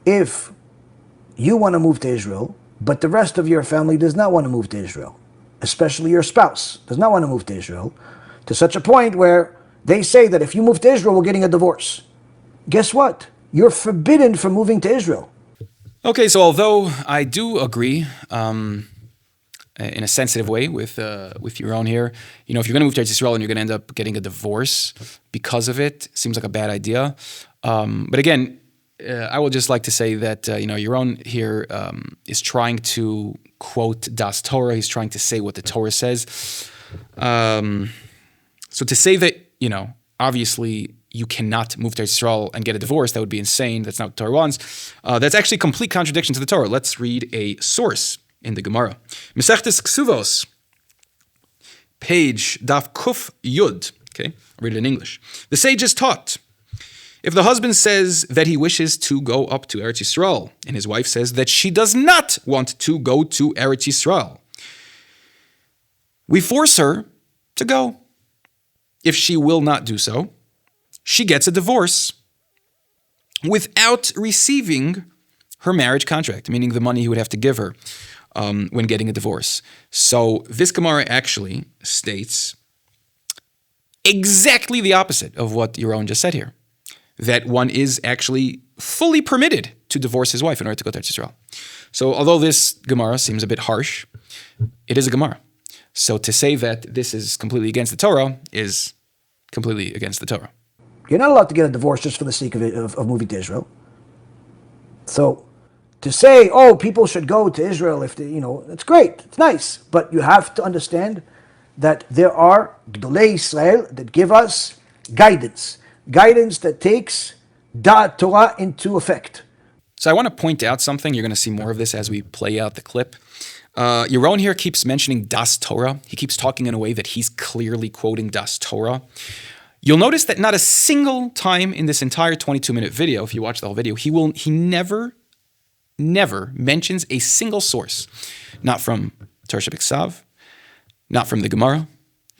If you want to move to Israel, but the rest of your family does not want to move to Israel, especially your spouse does not want to move to Israel, to such a point where they say that if you move to Israel, we're getting a divorce. Guess what? You're forbidden from moving to Israel. Okay, so although I do agree in a sensitive way with your own here, if you're going to move to Israel and you're going to end up getting a divorce because of it, seems like a bad idea. But again, I would just like to say that your own here is trying to quote Das Torah. He's trying to say what the Torah says. So to say that obviously you cannot move to Israel and get a divorce, that would be insane. That's not what the Torah wants. That's actually complete contradiction to the Torah. Let's read a source in the Gemara. Mesechtes Ksuvos, page Daf Kuf Yud. Okay, I'll read it in English. The sages taught, if the husband says that he wishes to go up to Eretz Yisrael, and his wife says that she does not want to go to Eretz Yisrael, we force her to go. If she will not do so, she gets a divorce without receiving her marriage contract, meaning the money he would have to give her when getting a divorce. So this Gemara actually states exactly the opposite of what Yaron just said here, that one is actually fully permitted to divorce his wife in order to go to Eretz Yisrael. So although this Gemara seems a bit harsh, it is a Gemara. So to say that this is completely against the Torah is completely against the Torah. You're not allowed to get a divorce just for the sake of moving to Israel. So to say, people should go to Israel if they, it's great, it's nice, but you have to understand that there are Gdolei Israel that give us guidance that takes Da'at Torah into effect. So I want to point out something. You're going to see more of this as we play out the clip. Yaron here keeps mentioning Das Torah. He keeps talking in a way that he's clearly quoting Das Torah. You'll notice that not a single time in this entire 22-minute video, if you watch the whole video, he never mentions a single source. Not from Torah Shebiksav, not from the Gemara,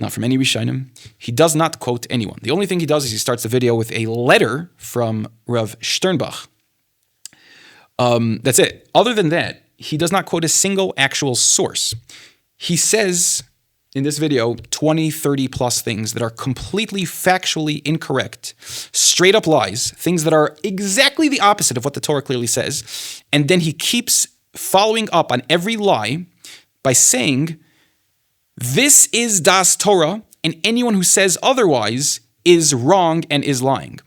not from any Rishonim. He does not quote anyone. The only thing he does is he starts the video with a letter from Rav Sternbach. That's it. Other than that, he does not quote a single actual source. He says in this video 20, 30 plus things that are completely factually incorrect, straight up lies, things that are exactly the opposite of what the Torah clearly says. And then he keeps following up on every lie by saying, this is Das Torah, and anyone who says otherwise is wrong and is lying.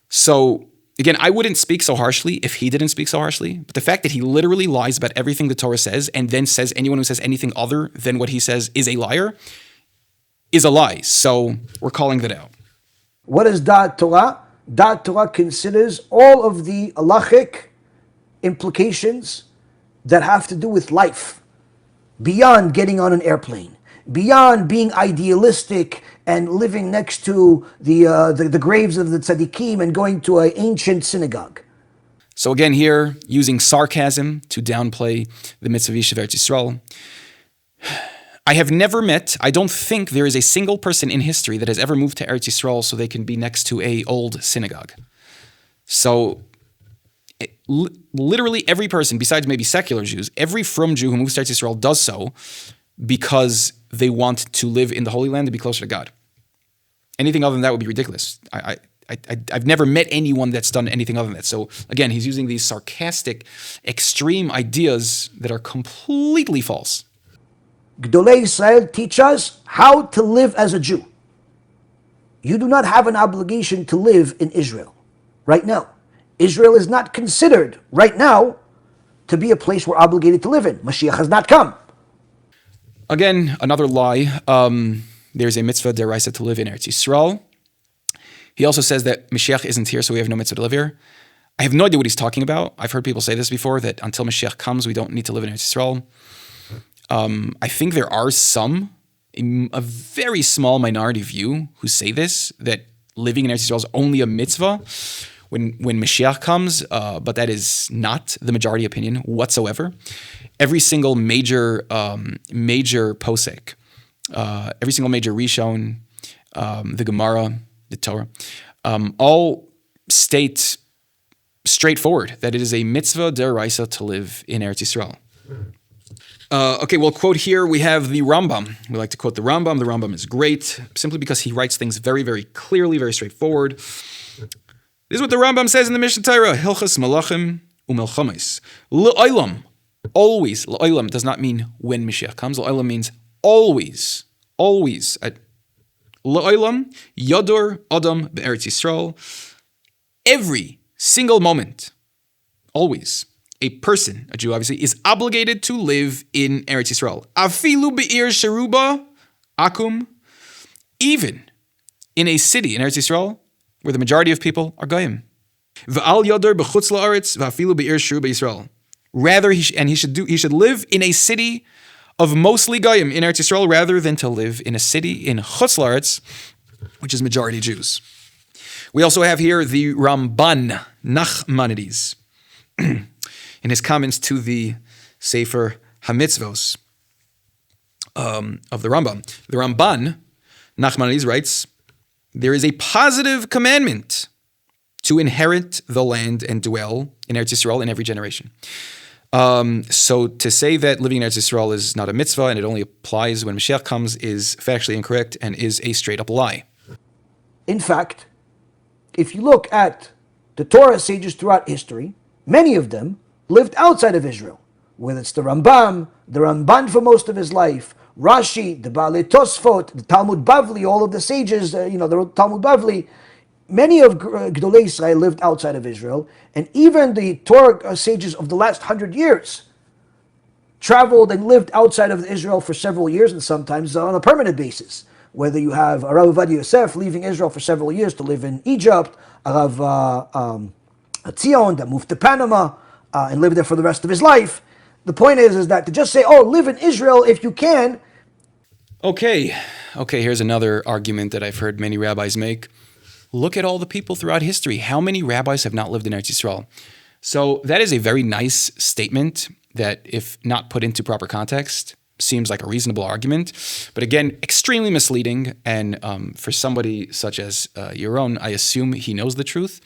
So again, I wouldn't speak so harshly if he didn't speak so harshly, but the fact that he literally lies about everything the Torah says and then says anyone who says anything other than what he says is a liar is a lie. So we're calling that out. What is Da'at Torah? Da'at Torah considers all of the halachic implications that have to do with life, beyond getting on an airplane, beyond being idealistic and living next to the graves of the tzaddikim and going to an ancient synagogue. So again here, using sarcasm to downplay the mitzvah of Eretz Yisrael. I don't think there is a single person in history that has ever moved to Eretz Yisrael so they can be next to a old synagogue. So literally every person, besides maybe secular Jews, every frum Jew who moves to Eretz Yisrael does so because they want to live in the Holy Land and be closer to God. Anything other than that would be ridiculous. I've never met anyone that's done anything other than that. So again, he's using these sarcastic, extreme ideas that are completely false. Gdolei Israel teach us how to live as a Jew. You do not have an obligation to live in Israel right now. Israel is not considered right now to be a place we're obligated to live in. Mashiach has not come. Again, another lie. There's a mitzvah deraisa to live in Eretz Yisrael. He also says that Mashiach isn't here, so we have no mitzvah to live here. I have no idea what he's talking about. I've heard people say this before, that until Mashiach comes, we don't need to live in Eretz Yisrael. I think there are some, a very small minority view, who say this, that living in Eretz Yisrael is only a mitzvah when Mashiach comes, but that is not the majority opinion whatsoever. Every single major posek, every single major Rishon, the Gemara, the Torah, all state straightforward that it is a mitzvah deraisa to live in Eretz Yisrael. Okay, well, quote here, we have the Rambam. We like to quote the Rambam. The Rambam is great, simply because he writes things very, very clearly, very straightforward. This is what the Rambam says in the Mishnah Torah, Hilchas Malachim Umelchamis. L'olam, always. L'olam does not mean when Mashiach comes. L'olam means always, always. L'olam, Yadur Adam be'eretz Yisrael. Every single moment, always, a person, a Jew obviously, is obligated to live in Eretz Yisrael. Afilu be'ir sheruba akum. Even in a city in Eretz Yisrael where the majority of people are goyim. V'al yadur b'chutz la'aretz v'afilu be'ir sheruba Yisrael. Rather, he should live in a city of mostly goyim in Eretz Yisrael rather than to live in a city in chutz la'aretz, which is majority Jews. We also have here the Ramban Nachmanides in his comments to the Sefer HaMitzvos of the Rambam. The Ramban Nachmanides writes, there is a positive commandment to inherit the land and dwell in Eretz Yisrael in every generation. So to say that living in Eretz Yisrael is not a mitzvah and it only applies when Mashiach comes is factually incorrect and is a straight up lie. In fact, if you look at the Torah sages throughout history, many of them lived outside of Israel. Whether it's the Ramban for most of his life, Rashi, the Baalei Tosfot, the Talmud Bavli, all of the sages, the Talmud Bavli, many of Gdolei Israel lived outside of Israel, and even the Torah sages of the last 100 years traveled and lived outside of Israel for several years, and sometimes on a permanent basis. Whether you have Rav Ovadia Yosef leaving Israel for several years to live in Egypt, Rav Tzion that moved to Panama and lived there for the rest of his life. The point is that to just say, live in Israel if you can. Okay, here's another argument that I've heard many rabbis make. Look at all the people throughout history. How many rabbis have not lived in Eretz Yisrael? So that is a very nice statement that, if not put into proper context, seems like a reasonable argument, but again, extremely misleading. And for somebody such as Yaron, I assume he knows the truth.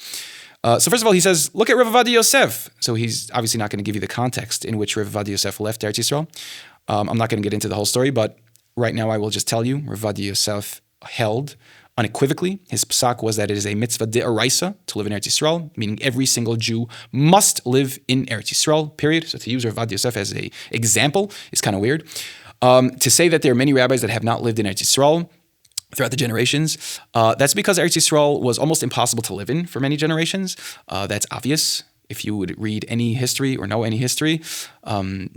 So first of all, he says, look at Rav Ovadia Yosef. So he's obviously not going to give you the context in which Rav Ovadia Yosef left Eretz Yisrael. I'm not going to get into the whole story, but right now I will just tell you, Rav Ovadia Yosef held unequivocally, his psak was that it is a mitzvah de'oraisa to live in Eretz Yisrael, meaning every single Jew must live in Eretz Yisrael, period. So to use Rav Ovadia Yosef as an example is kind of weird. To say that there are many rabbis that have not lived in Eretz Yisrael throughout the generations, that's because Eretz Yisrael was almost impossible to live in for many generations. That's obvious. If you would read any history or know any history, Eretz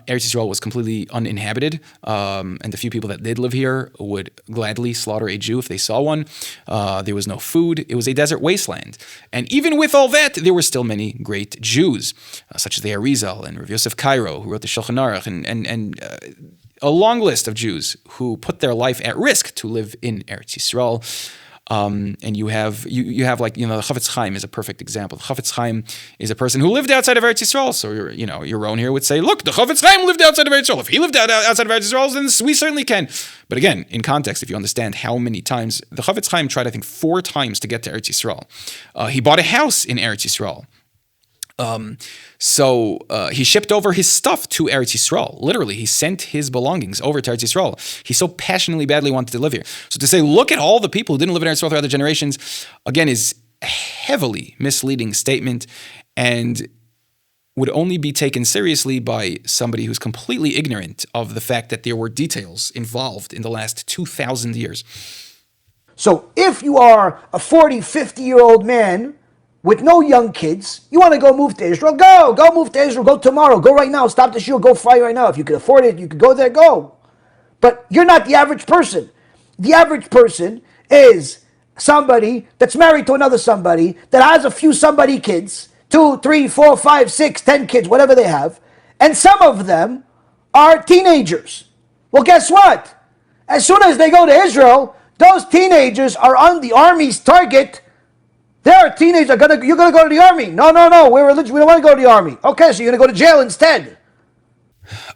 Yisrael was completely uninhabited, and the few people that did live here would gladly slaughter a Jew if they saw one. There was no food. It was a desert wasteland. And even with all that, there were still many great Jews, such as the Arizal and Rav Yosef Cairo, who wrote the Shulchan Aruch, and a long list of Jews who put their life at risk to live in Eretz Yisrael. And you have the Chavetz Chaim is a perfect example. The Chavetz Chaim is a person who lived outside of Eretz Yisrael. So your own here would say, look, the Chavetz Chaim lived outside of Eretz Yisrael. If he lived outside of Eretz Yisrael, then we certainly can. But again, in context, if you understand how many times the Chavetz Chaim tried, I think 4 times to get to Eretz Yisrael. He bought a house in Eretz Yisrael. So he shipped over his stuff to Eretz Yisrael. Literally, he sent his belongings over to Eretz Yisrael. He so passionately, badly wanted to live here. So to say, look at all the people who didn't live in Eretz Yisrael throughout the generations, again, is a heavily misleading statement and would only be taken seriously by somebody who's completely ignorant of the fact that there were details involved in the last 2,000 years. So if you are a 40, 50-year-old man with no young kids, you want to go move to Israel, go move to Israel, go tomorrow, go right now, stop the shiur, go fly right now. If you could afford it, you could go there, go. But you're not the average person. The average person is somebody that's married to another somebody, that has a few somebody kids, 2, 3, 4, 5, 6, 10 kids, whatever they have, and some of them are teenagers. Well, guess what? As soon as they go to Israel, those teenagers are on the army's target. They're teenagers. You're gonna go to the army. No. We're religious. We don't want to go to the army. Okay, so you're gonna go to jail instead.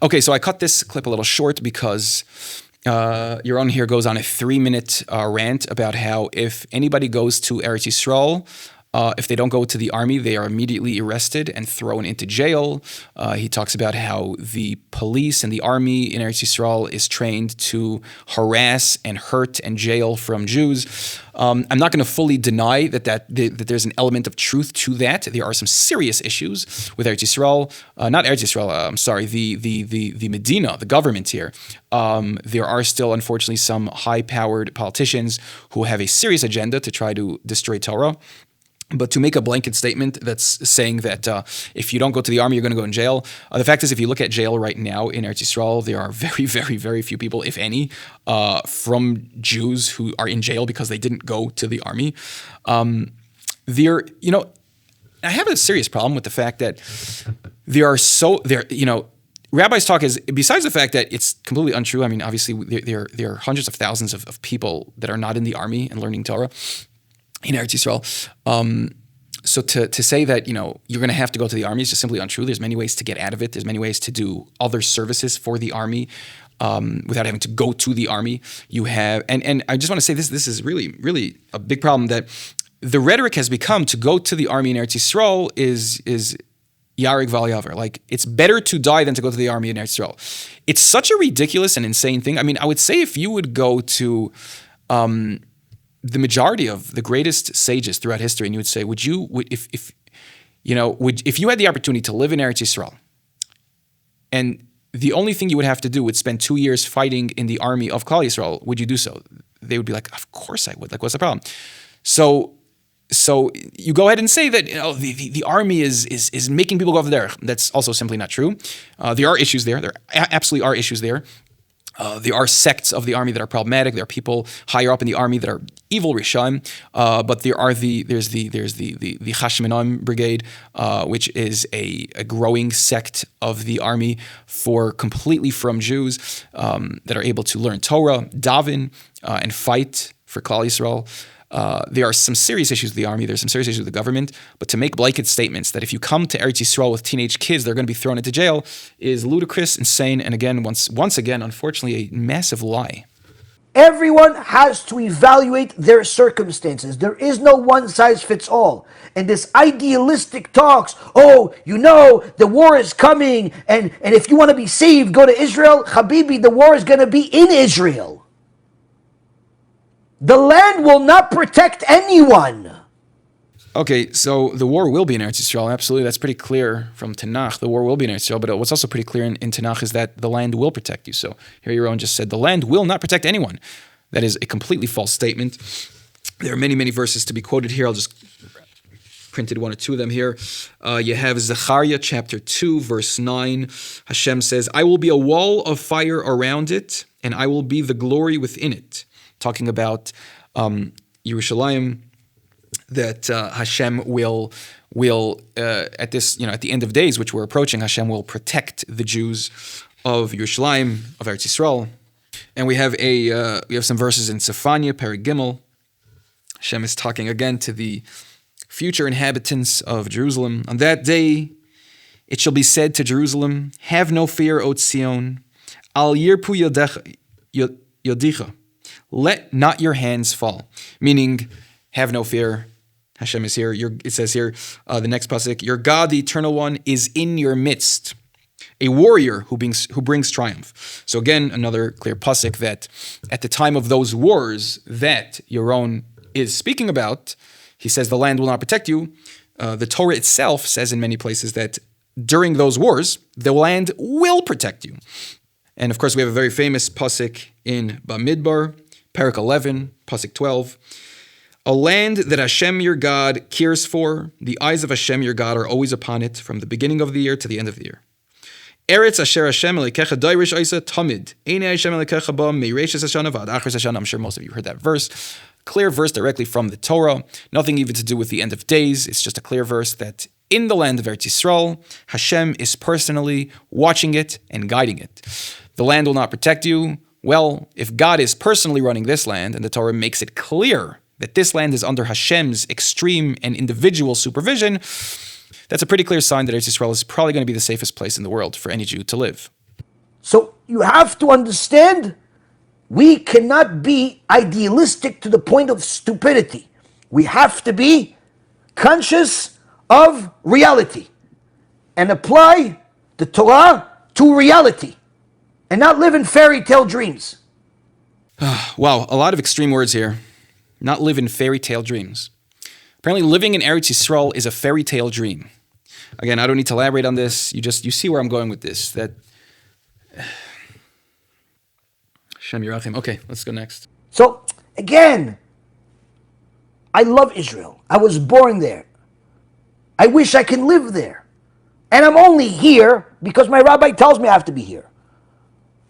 Okay, so I cut this clip a little short because Yaron here goes on a 3-minute rant about how if anybody goes to Eretz Yisrael, if they don't go to the army, they are immediately arrested and thrown into jail. He talks about how the police and the army in Eretz Yisrael is trained to harass and hurt and jail from Jews. I'm not going to fully deny that there's an element of truth to that. There are some serious issues with Eretz Yisrael, not Eretz Yisrael. I'm sorry, the Medina, the government here. There are still, unfortunately, some high-powered politicians who have a serious agenda to try to destroy Torah. But to make a blanket statement that's saying that if you don't go to the army, you're going to go in jail. The fact is, if you look at jail right now in Eretz Yisrael, there are very, very, very few people, if any, from Jews who are in jail because they didn't go to the army. I have a serious problem with the fact that rabbis talk is, besides the fact that it's completely untrue. I mean, obviously, there are hundreds of thousands of people that are not in the army and learning Torah in Eretz Yisrael. So to say that, you're going to have to go to the army is just simply untrue. There's many ways to get out of it. There's many ways to do other services for the army without having to go to the army. You have, and I just want to say this is really, really a big problem, that the rhetoric has become to go to the army in Eretz Yisrael is Yarig Val Yaver. Like, it's better to die than to go to the army in Eretz Yisrael. It's such a ridiculous and insane thing. I mean, I would say if you would go to the majority of the greatest sages throughout history, and you would say, if you had the opportunity to live in Eretz Yisrael, and the only thing you would have to do would spend 2 years fighting in the army of Klal Yisrael, would you do so? They would be like, of course I would. Like, what's the problem? So you go ahead and say that the army is making people go over there. That's also simply not true. There are issues there. There absolutely are issues there. There are sects of the army that are problematic. There are people higher up in the army that are evil Rishaim. But there's the Hashmonaim Brigade, which is a growing sect of the army completely from Jews that are able to learn Torah, daven, and fight for Klal Yisrael. There are some serious issues with the army. There's some serious issues with the government. But to make blanket statements that if you come to Eretz Yisrael with teenage kids, they're going to be thrown into jail is ludicrous, insane, and again, once again, unfortunately, a massive lie. Everyone has to evaluate their circumstances. There is no one size fits all. And this idealistic talks, the war is coming, and if you want to be saved, go to Israel. Habibi, the war is going to be in Israel. The land will not protect anyone. Okay, so the war will be in Eretz Yisrael. Absolutely, that's pretty clear from Tanakh. The war will be in Eretz Yisrael, but what's also pretty clear in Tanakh is that the land will protect you. So here Yaron just said, the land will not protect anyone. That is a completely false statement. There are many, many verses to be quoted here. I'll just printed 1 or 2 of them here. You have Zechariah chapter 2, verse 9. Hashem says, I will be a wall of fire around it, and I will be the glory within it. Talking about Yerushalayim, that Hashem will at the end of days, which we're approaching, Hashem will protect the Jews of Yerushalayim, of Eretz Yisrael. And we have some verses in Zephaniah, Perek Gimel. Hashem is talking again to the future inhabitants of Jerusalem. On that day, it shall be said to Jerusalem, have no fear, O Tzion, al yirpu yodicha. Let not your hands fall, meaning have no fear, Hashem is here. It says here, the next pasuk, your God, the Eternal One, is in your midst, a warrior who brings triumph. So again, another clear pasuk that at the time of those wars that Yaron is speaking about, he says the land will not protect you. The Torah itself says in many places that during those wars, the land will protect you. And of course, we have a very famous pasuk in Bamidbar, Parak 11, pasuk 12. A land that Hashem your God cares for, the eyes of Hashem your God are always upon it, from the beginning of the year to the end of the year. Eretz asher Hashem elikecha dairish isa tamid. Eine Hashem elikecha ba meireshes hashana v'ad achris hashana. I'm sure most of you heard that verse. Clear verse directly from the Torah. Nothing even to do with the end of days. It's just a clear verse that in the land of Eretz Yisrael, Hashem is personally watching it and guiding it. The land will not protect you. Well, if God is personally running this land, and the Torah makes it clear that this land is under Hashem's extreme and individual supervision, that's a pretty clear sign that Eretz Yisrael is probably going to be the safest place in the world for any Jew to live. So you have to understand, we cannot be idealistic to the point of stupidity. We have to be conscious of reality and apply the Torah to reality and not live in fairy tale dreams. Wow, a lot of extreme words here. Not live in fairy tale dreams. Apparently living in Eretz Yisrael is a fairy tale dream. Again, I don't need to elaborate on this. You see where I'm going with this. That Shem Yerachim. Okay, let's go next. So, again, I love Israel. I was born there. I wish I can live there. And I'm only here because my rabbi tells me I have to be here.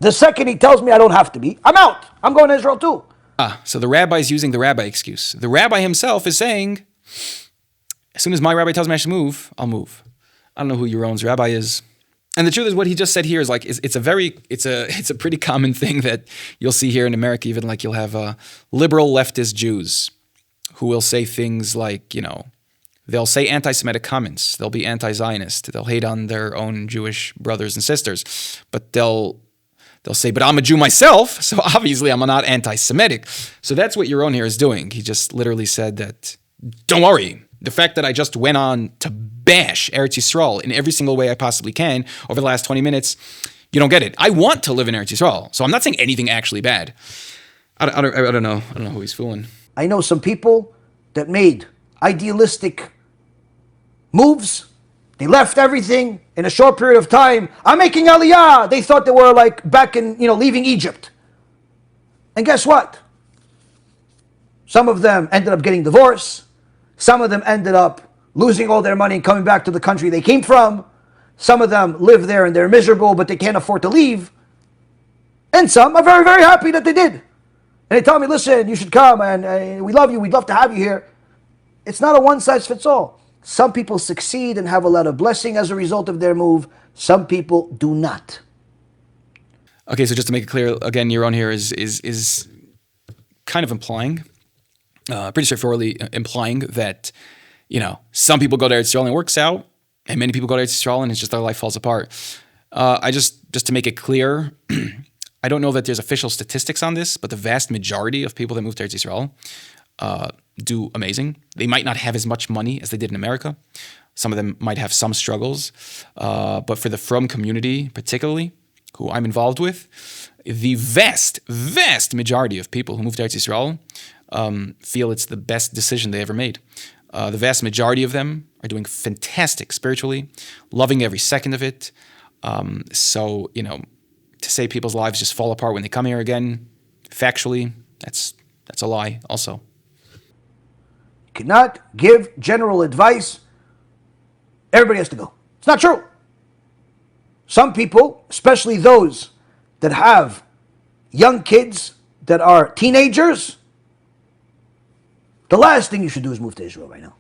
The second he tells me I don't have to be, I'm out. I'm going to Israel too. So the rabbi is using the rabbi excuse. The rabbi himself is saying, as soon as my rabbi tells me I should move, I'll move. I don't know who Yaron's rabbi is. And the truth is, what he just said here is like, it's a pretty common thing that you'll see here in America. Even like you'll have liberal leftist Jews who will say things like, they'll say anti-Semitic comments. They'll be anti-Zionist. They'll hate on their own Jewish brothers and sisters. But they'll say, but I'm a Jew myself, so obviously I'm not anti-Semitic. So that's what Yaron here is doing. He just literally said that, don't worry, the fact that I just went on to bash Eretz Yisrael in every single way I possibly can over the last 20 minutes, you don't get it. I want to live in Eretz Yisrael, so I'm not saying anything actually bad. I don't know. I don't know who he's fooling. I know some people that made idealistic moves. They left everything in a short period of time. I'm making Aliyah. They thought they were like back in, leaving Egypt. And guess what? Some of them ended up getting divorced. Some of them ended up losing all their money and coming back to the country they came from. Some of them live there and they're miserable, but they can't afford to leave. And some are very, very happy that they did. And they tell me, listen, you should come and we love you. We'd love to have you here. It's not a one-size-fits-all. Some people succeed and have a lot of blessing as a result of their move. Some people do not. Okay, so just to make it clear, again, Yaron here is kind of implying, pretty straightforwardly implying that, some people go to Eretz Yisrael and it works out, and many people go to Eretz Yisrael and it's just their life falls apart. Just to make it clear, I don't know that there's official statistics on this, but the vast majority of people that move to Eretz Yisrael do amazing. They might not have as much money as they did in America. Some of them might have some struggles. But for the Frum community particularly, who I'm involved with, the vast, vast majority of people who move to Eretz Yisrael feel it's the best decision they ever made. The vast majority of them are doing fantastic spiritually, loving every second of it. So, to say people's lives just fall apart when they come here again, factually, that's a lie also. Cannot give general advice. Everybody has to go. It's not true. Some people, especially those that have young kids that are teenagers, the last thing you should do is move to Israel right now.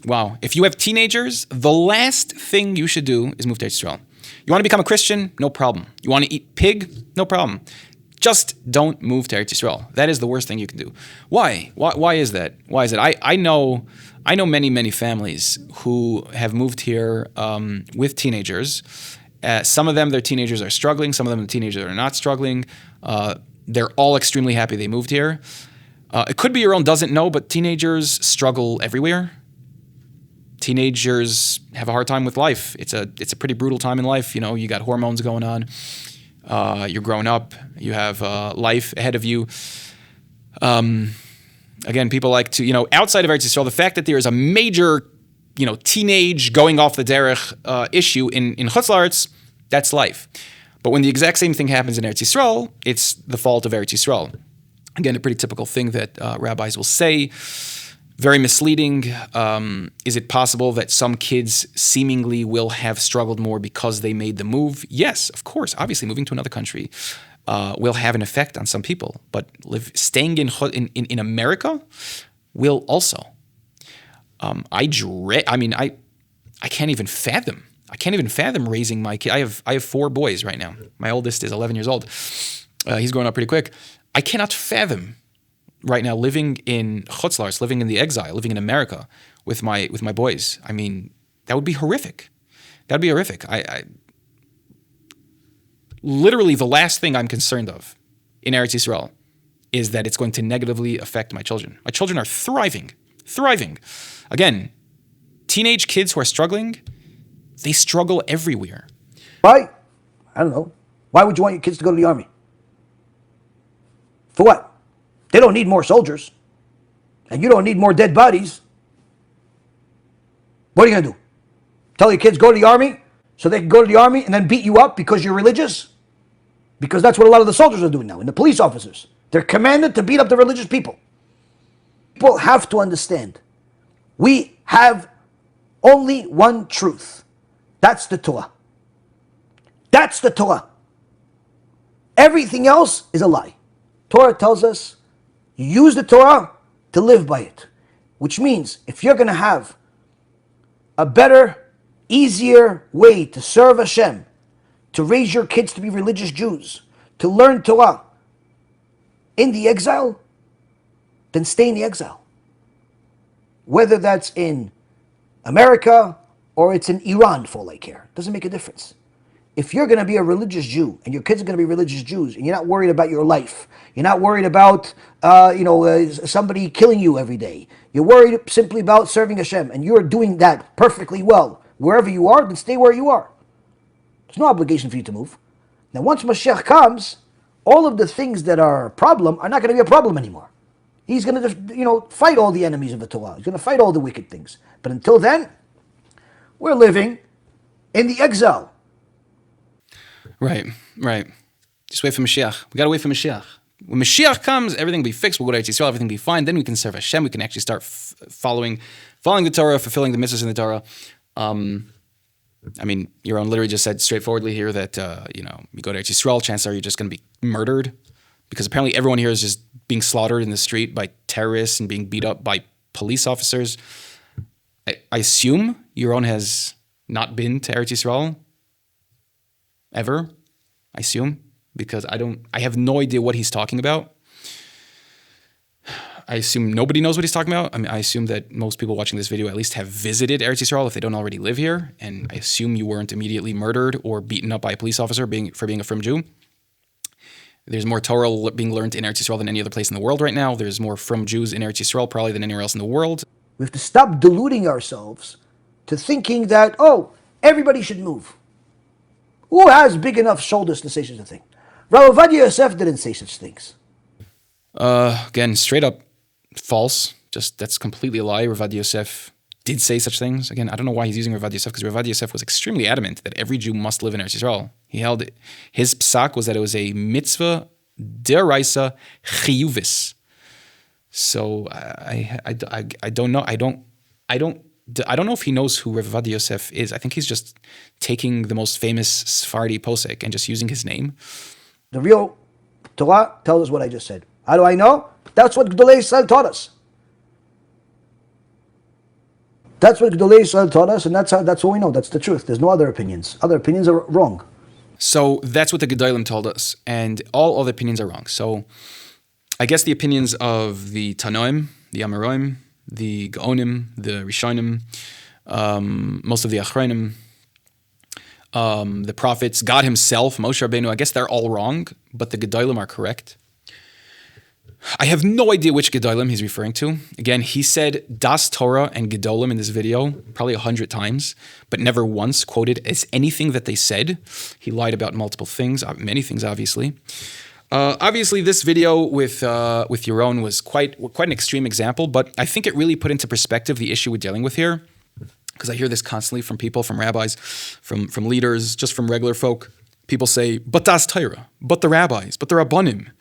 Wow. If you have teenagers, the last thing you should do is move to Israel. You want to become a Christian? No problem. You want to eat pig? No problem. Just don't move to Eretz Yisrael. That is the worst thing you can do. Why? Why is that? Why is it? I know many, many families who have moved here with teenagers. Some of them, their teenagers are struggling. Some of them, the teenagers are not struggling. They're all extremely happy they moved here. It could be your own doesn't know, but teenagers struggle everywhere. Teenagers have a hard time with life. It's a pretty brutal time in life. You know, you got hormones going on. You're growing up. You have life ahead of you. Again, people like to, outside of Eretz Yisrael, the fact that there is a major, teenage going off the derech issue in Chutz La'aretz, that's life. But when the exact same thing happens in Eretz Yisrael, it's the fault of Eretz Yisrael. Again, a pretty typical thing that rabbis will say. Very misleading. Is it possible that some kids seemingly will have struggled more because they made the move? Yes, of course. Obviously, moving to another country will have an effect on some people. But staying in America will also. I can't even fathom. I can't even fathom raising my kid. I have 4 boys right now. My oldest is 11 years old. He's growing up pretty quick. I cannot fathom right now living in Chutz La'aretz, living in the exile, living in America with my boys. I mean, that would be horrific. That would be horrific. I literally the last thing I'm concerned of in Eretz Yisrael is that it's going to negatively affect my children. My children are thriving. Again, teenage kids who are struggling, they struggle everywhere. Why? I don't know. Why would you want your kids to go to the army? For what? They don't need more soldiers. And you don't need more dead bodies. What are you going to do? Tell your kids go to the army so they can go to the army and then beat you up because you're religious? Because that's what a lot of the soldiers are doing now, and the police officers. They're commanded to beat up the religious people. People have to understand. We have only one truth. That's the Torah. That's the Torah. Everything else is a lie. Torah tells us you use the Torah to live by it. Which means if you're going to have a better, easier way to serve Hashem, to raise your kids to be religious Jews, to learn Torah in the exile, then stay in the exile. Whether that's in America or it's in Iran, for all I care. Doesn't make a difference. If you're going to be a religious Jew and your kids are going to be religious Jews and you're not worried about your life, you're not worried about somebody killing you every day, you're worried simply about serving Hashem, and you're doing that perfectly well wherever you are, then stay where you are. There's no obligation for you to move. Now once Mashiach comes, all of the things that are a problem are not going to be a problem anymore. He's going to fight all the enemies of the Torah. He's going to fight all the wicked things. But until then, we're living in the exile. Right. Just wait for Mashiach. We got to wait for Mashiach. When Mashiach comes, everything will be fixed. We'll go to Eretz Yisrael, everything will be fine. Then we can serve Hashem. We can actually start following the Torah, fulfilling the mitzvahs in the Torah. Your own literally just said straightforwardly here that, you go to Eretz Yisrael, chances are you're just going to be murdered, because apparently everyone here is just being slaughtered in the street by terrorists and being beat up by police officers. I assume Yaron has not been to Eretz Yisrael ever, I assume, because I have no idea what he's talking about. I assume nobody knows what he's talking about. I assume that most people watching this video at least have visited Eretz Yisrael if they don't already live here, and I assume you weren't immediately murdered or beaten up by a police officer for being a frum Jew. There's more Torah being learned in Eretz Yisrael than any other place in the world right now. There's more frum Jews in Eretz Yisrael probably than anywhere else in the world. We have to stop deluding ourselves to thinking that, everybody should move. Who has big enough shoulders to say such a thing? Rav Ovadia Yosef didn't say such things. Again, straight up false. That's completely a lie. Rav Ovadia Yosef did say such things. Again, I don't know why he's using Rav Ovadia Yosef, because Rav Ovadia Yosef was extremely adamant that every Jew must live in Eretz Yisrael. He held it. His psak was that it was a mitzvah deraisa chiyuvis. So I don't know. I don't know if he knows who Rav Ovadia Yosef is. I think he's just taking the most famous Sephardi posek and just using his name. The real Torah tells us what I just said. How do I know? That's what Gdolei Yisrael taught us. That's what Gdolei Yisrael taught us, and that's what we know. That's the truth. There's no other opinions. Other opinions are wrong. So that's what the Gedolim told us, and all other opinions are wrong. So I guess the opinions of the Tanoim, the Amoraim, the Gaonim, the Rishonim, most of the Achronim, the prophets, God himself, Moshe Rabbeinu, I guess they're all wrong, but the Gedolim are correct. I have no idea which Gedolim he's referring to. Again, he said Das Torah and Gedolim in this video probably 100 times, but never once quoted as anything that they said. He lied about multiple things, many things, obviously. Obviously, this video with Yaron was quite an extreme example, but I think it really put into perspective the issue we're dealing with here, because I hear this constantly from people, from rabbis, from leaders, just from regular folk. People say, but Das Torah, but the rabbis, but the Rabbanim.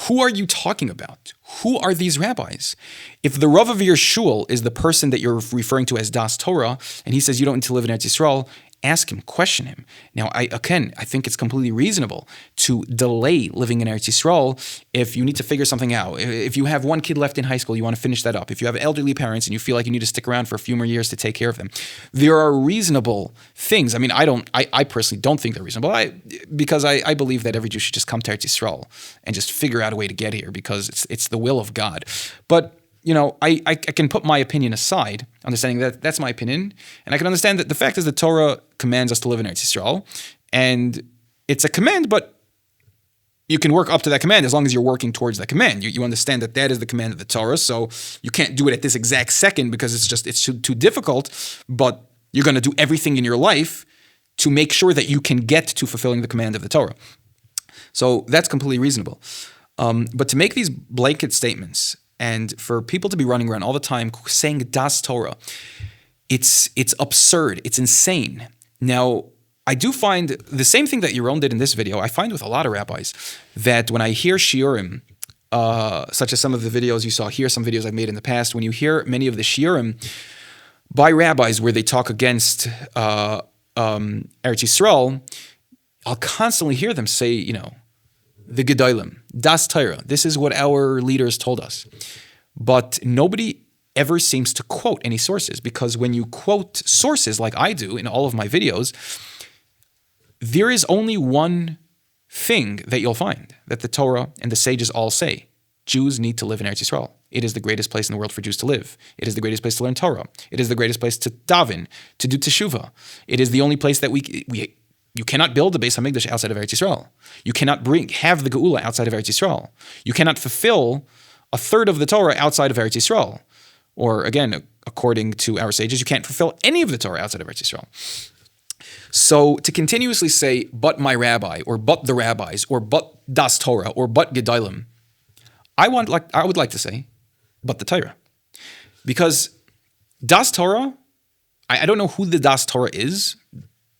Who are you talking about? Who are these rabbis? If the Rav of your shul is the person that you're referring to as Das Torah, and he says you don't need to live in Eretz Yisrael, ask him, question him. Now, I think it's completely reasonable to delay living in Eretz Yisrael if you need to figure something out. If you have one kid left in high school, you want to finish that up. If you have elderly parents and you feel like you need to stick around for a few more years to take care of them, there are reasonable things. I mean, I personally don't think they're reasonable because I believe that every Jew should just come to Eretz Yisrael and just figure out a way to get here because it's the will of God. But I can put my opinion aside, understanding that that's my opinion, and I can understand that the fact is the Torah commands us to live in Eretz Yisrael, and it's a command, but you can work up to that command as long as you're working towards that command. You understand that is the command of the Torah, so you can't do it at this exact second because it's too difficult, but you're going to do everything in your life to make sure that you can get to fulfilling the command of the Torah. So that's completely reasonable. But to make these blanket statements, and for people to be running around all the time saying Das Torah, it's absurd. It's insane. Now, I do find the same thing that Yaron did in this video, I find with a lot of rabbis, that when I hear shiurim, such as some of the videos you saw here, some videos I've made in the past, when you hear many of the shiurim by rabbis where they talk against Eretz Yisrael, I'll constantly hear them say, the Gedolim, Das Torah. This is what our leaders told us. But nobody ever seems to quote any sources, because when you quote sources like I do in all of my videos, there is only one thing that you'll find that the Torah and the sages all say. Jews need to live in Eretz Yisrael. It is the greatest place in the world for Jews to live. It is the greatest place to learn Torah. It is the greatest place to daven, to do teshuvah. It is the only place that you cannot build the Beis Hamikdash outside of Eretz Yisrael. You cannot have the Geula outside of Eretz Yisrael. You cannot fulfill a third of the Torah outside of Eretz Yisrael. Or again, according to our sages, you can't fulfill any of the Torah outside of Eretz Yisrael. So to continuously say, but my rabbi, or but the rabbis, or but Das Torah, or but Gedolim, I would like to say, but the Torah. Because Das Torah, I don't know who the Das Torah is,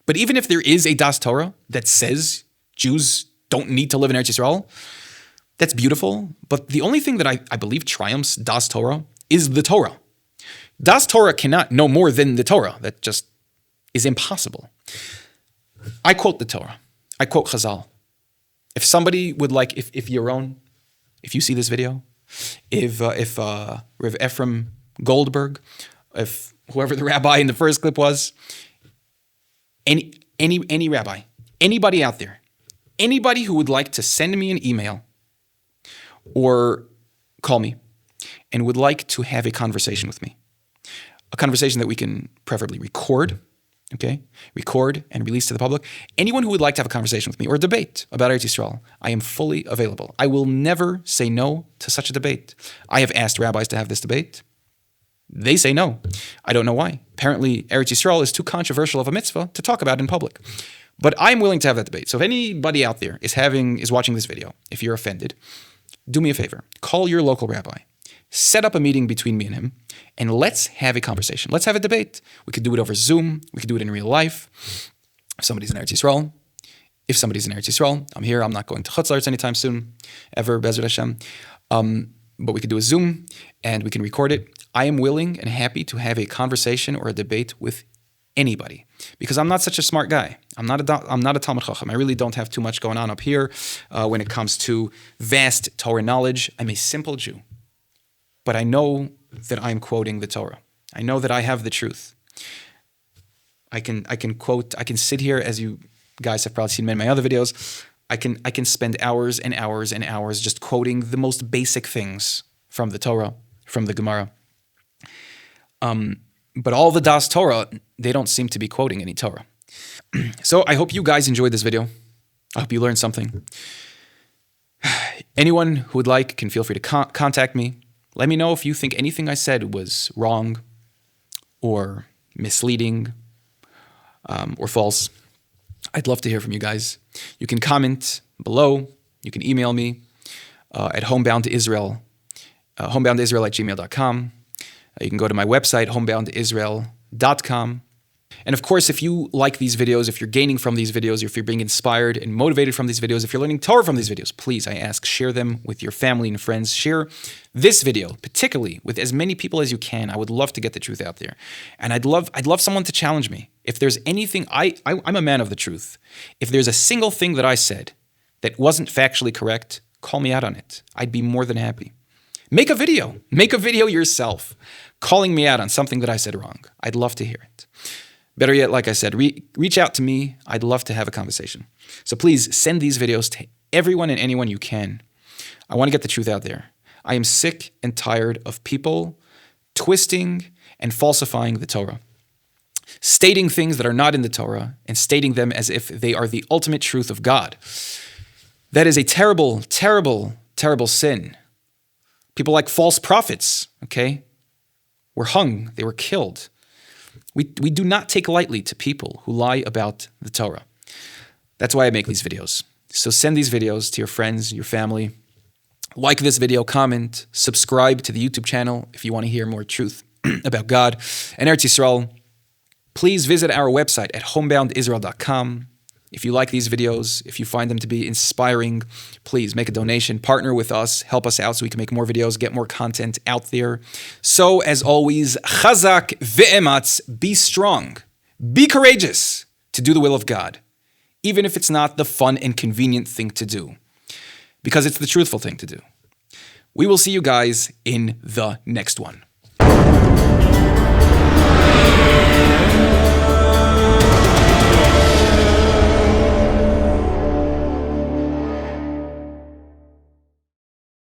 but even if there is a Das Torah that says Jews don't need to live in Eretz Yisrael, that's beautiful. But the only thing that I believe triumphs Das Torah is the Torah. Das Torah cannot know more than the Torah. That just is impossible. I quote the Torah. I quote Chazal. If somebody would like, if Yaron, if you see this video, if Rav Ephraim Goldberg, if whoever the rabbi in the first clip was, any rabbi, anybody out there, anybody who would like to send me an email or call me and would like to have a conversation with me, a conversation that we can preferably record, okay? Record and release to the public. Anyone who would like to have a conversation with me or a debate about Eretz Yisrael, I am fully available. I will never say no to such a debate. I have asked rabbis to have this debate. They say no. I don't know why. Apparently, Eretz Yisrael is too controversial of a mitzvah to talk about in public. But I'm willing to have that debate. So if anybody out there is watching this video, if you're offended, do me a favor. Call your local rabbi. Set up a meeting between me and him, and let's have a conversation. Let's have a debate. We could do it over Zoom. We could do it in real life. If somebody's in Eretz Yisrael, I'm here. I'm not going to Chutz La'aretz anytime soon, ever, Be'ezrat Hashem. But we could do a Zoom, and we can record it. I am willing and happy to have a conversation or a debate with anybody, because I'm not such a smart guy. I'm not a Talmud Chacham. I really don't have too much going on up here when it comes to vast Torah knowledge. I'm a simple Jew. But I know that I'm quoting the Torah. I know that I have the truth. I can sit here, as you guys have probably seen in many of my other videos, I can spend hours and hours and hours just quoting the most basic things from the Torah, from the Gemara. But all the Das Torah, they don't seem to be quoting any Torah. So I hope you guys enjoyed this video. I hope you learned something. Anyone who would like can feel free to contact me. Let me know if you think anything I said was wrong or misleading or false. I'd love to hear from you guys. You can comment below. You can email me at homeboundisrael, homeboundisrael@gmail.com. You can go to my website, homeboundisrael.com. And of course, if you like these videos, if you're gaining from these videos, if you're being inspired and motivated from these videos, if you're learning Torah from these videos, please, I ask, share them with your family and friends. Share this video, particularly with as many people as you can. I would love to get the truth out there. And I'd love someone to challenge me. If there's anything, I'm a man of the truth. If there's a single thing that I said that wasn't factually correct, call me out on it. I'd be more than happy. Make a video yourself, calling me out on something that I said wrong. I'd love to hear it. Better yet, like I said, reach out to me. I'd love to have a conversation. So please send these videos to everyone and anyone you can. I want to get the truth out there. I am sick and tired of people twisting and falsifying the Torah, stating things that are not in the Torah and stating them as if they are the ultimate truth of God. That is a terrible, terrible, terrible sin. People like false prophets, okay, were hung, they were killed. We do not take lightly to people who lie about the Torah. That's why I make these videos. So send these videos to your friends, your family. Like this video, comment, subscribe to the YouTube channel if you want to hear more truth about God and Eretz Yisrael. Please visit our website at homeboundisrael.com. If you like these videos, if you find them to be inspiring, please make a donation, partner with us, help us out so we can make more videos, get more content out there. So, as always, chazak ve'ematz, be strong, be courageous to do the will of God, even if it's not the fun and convenient thing to do, because it's the truthful thing to do. We will see you guys in the next one.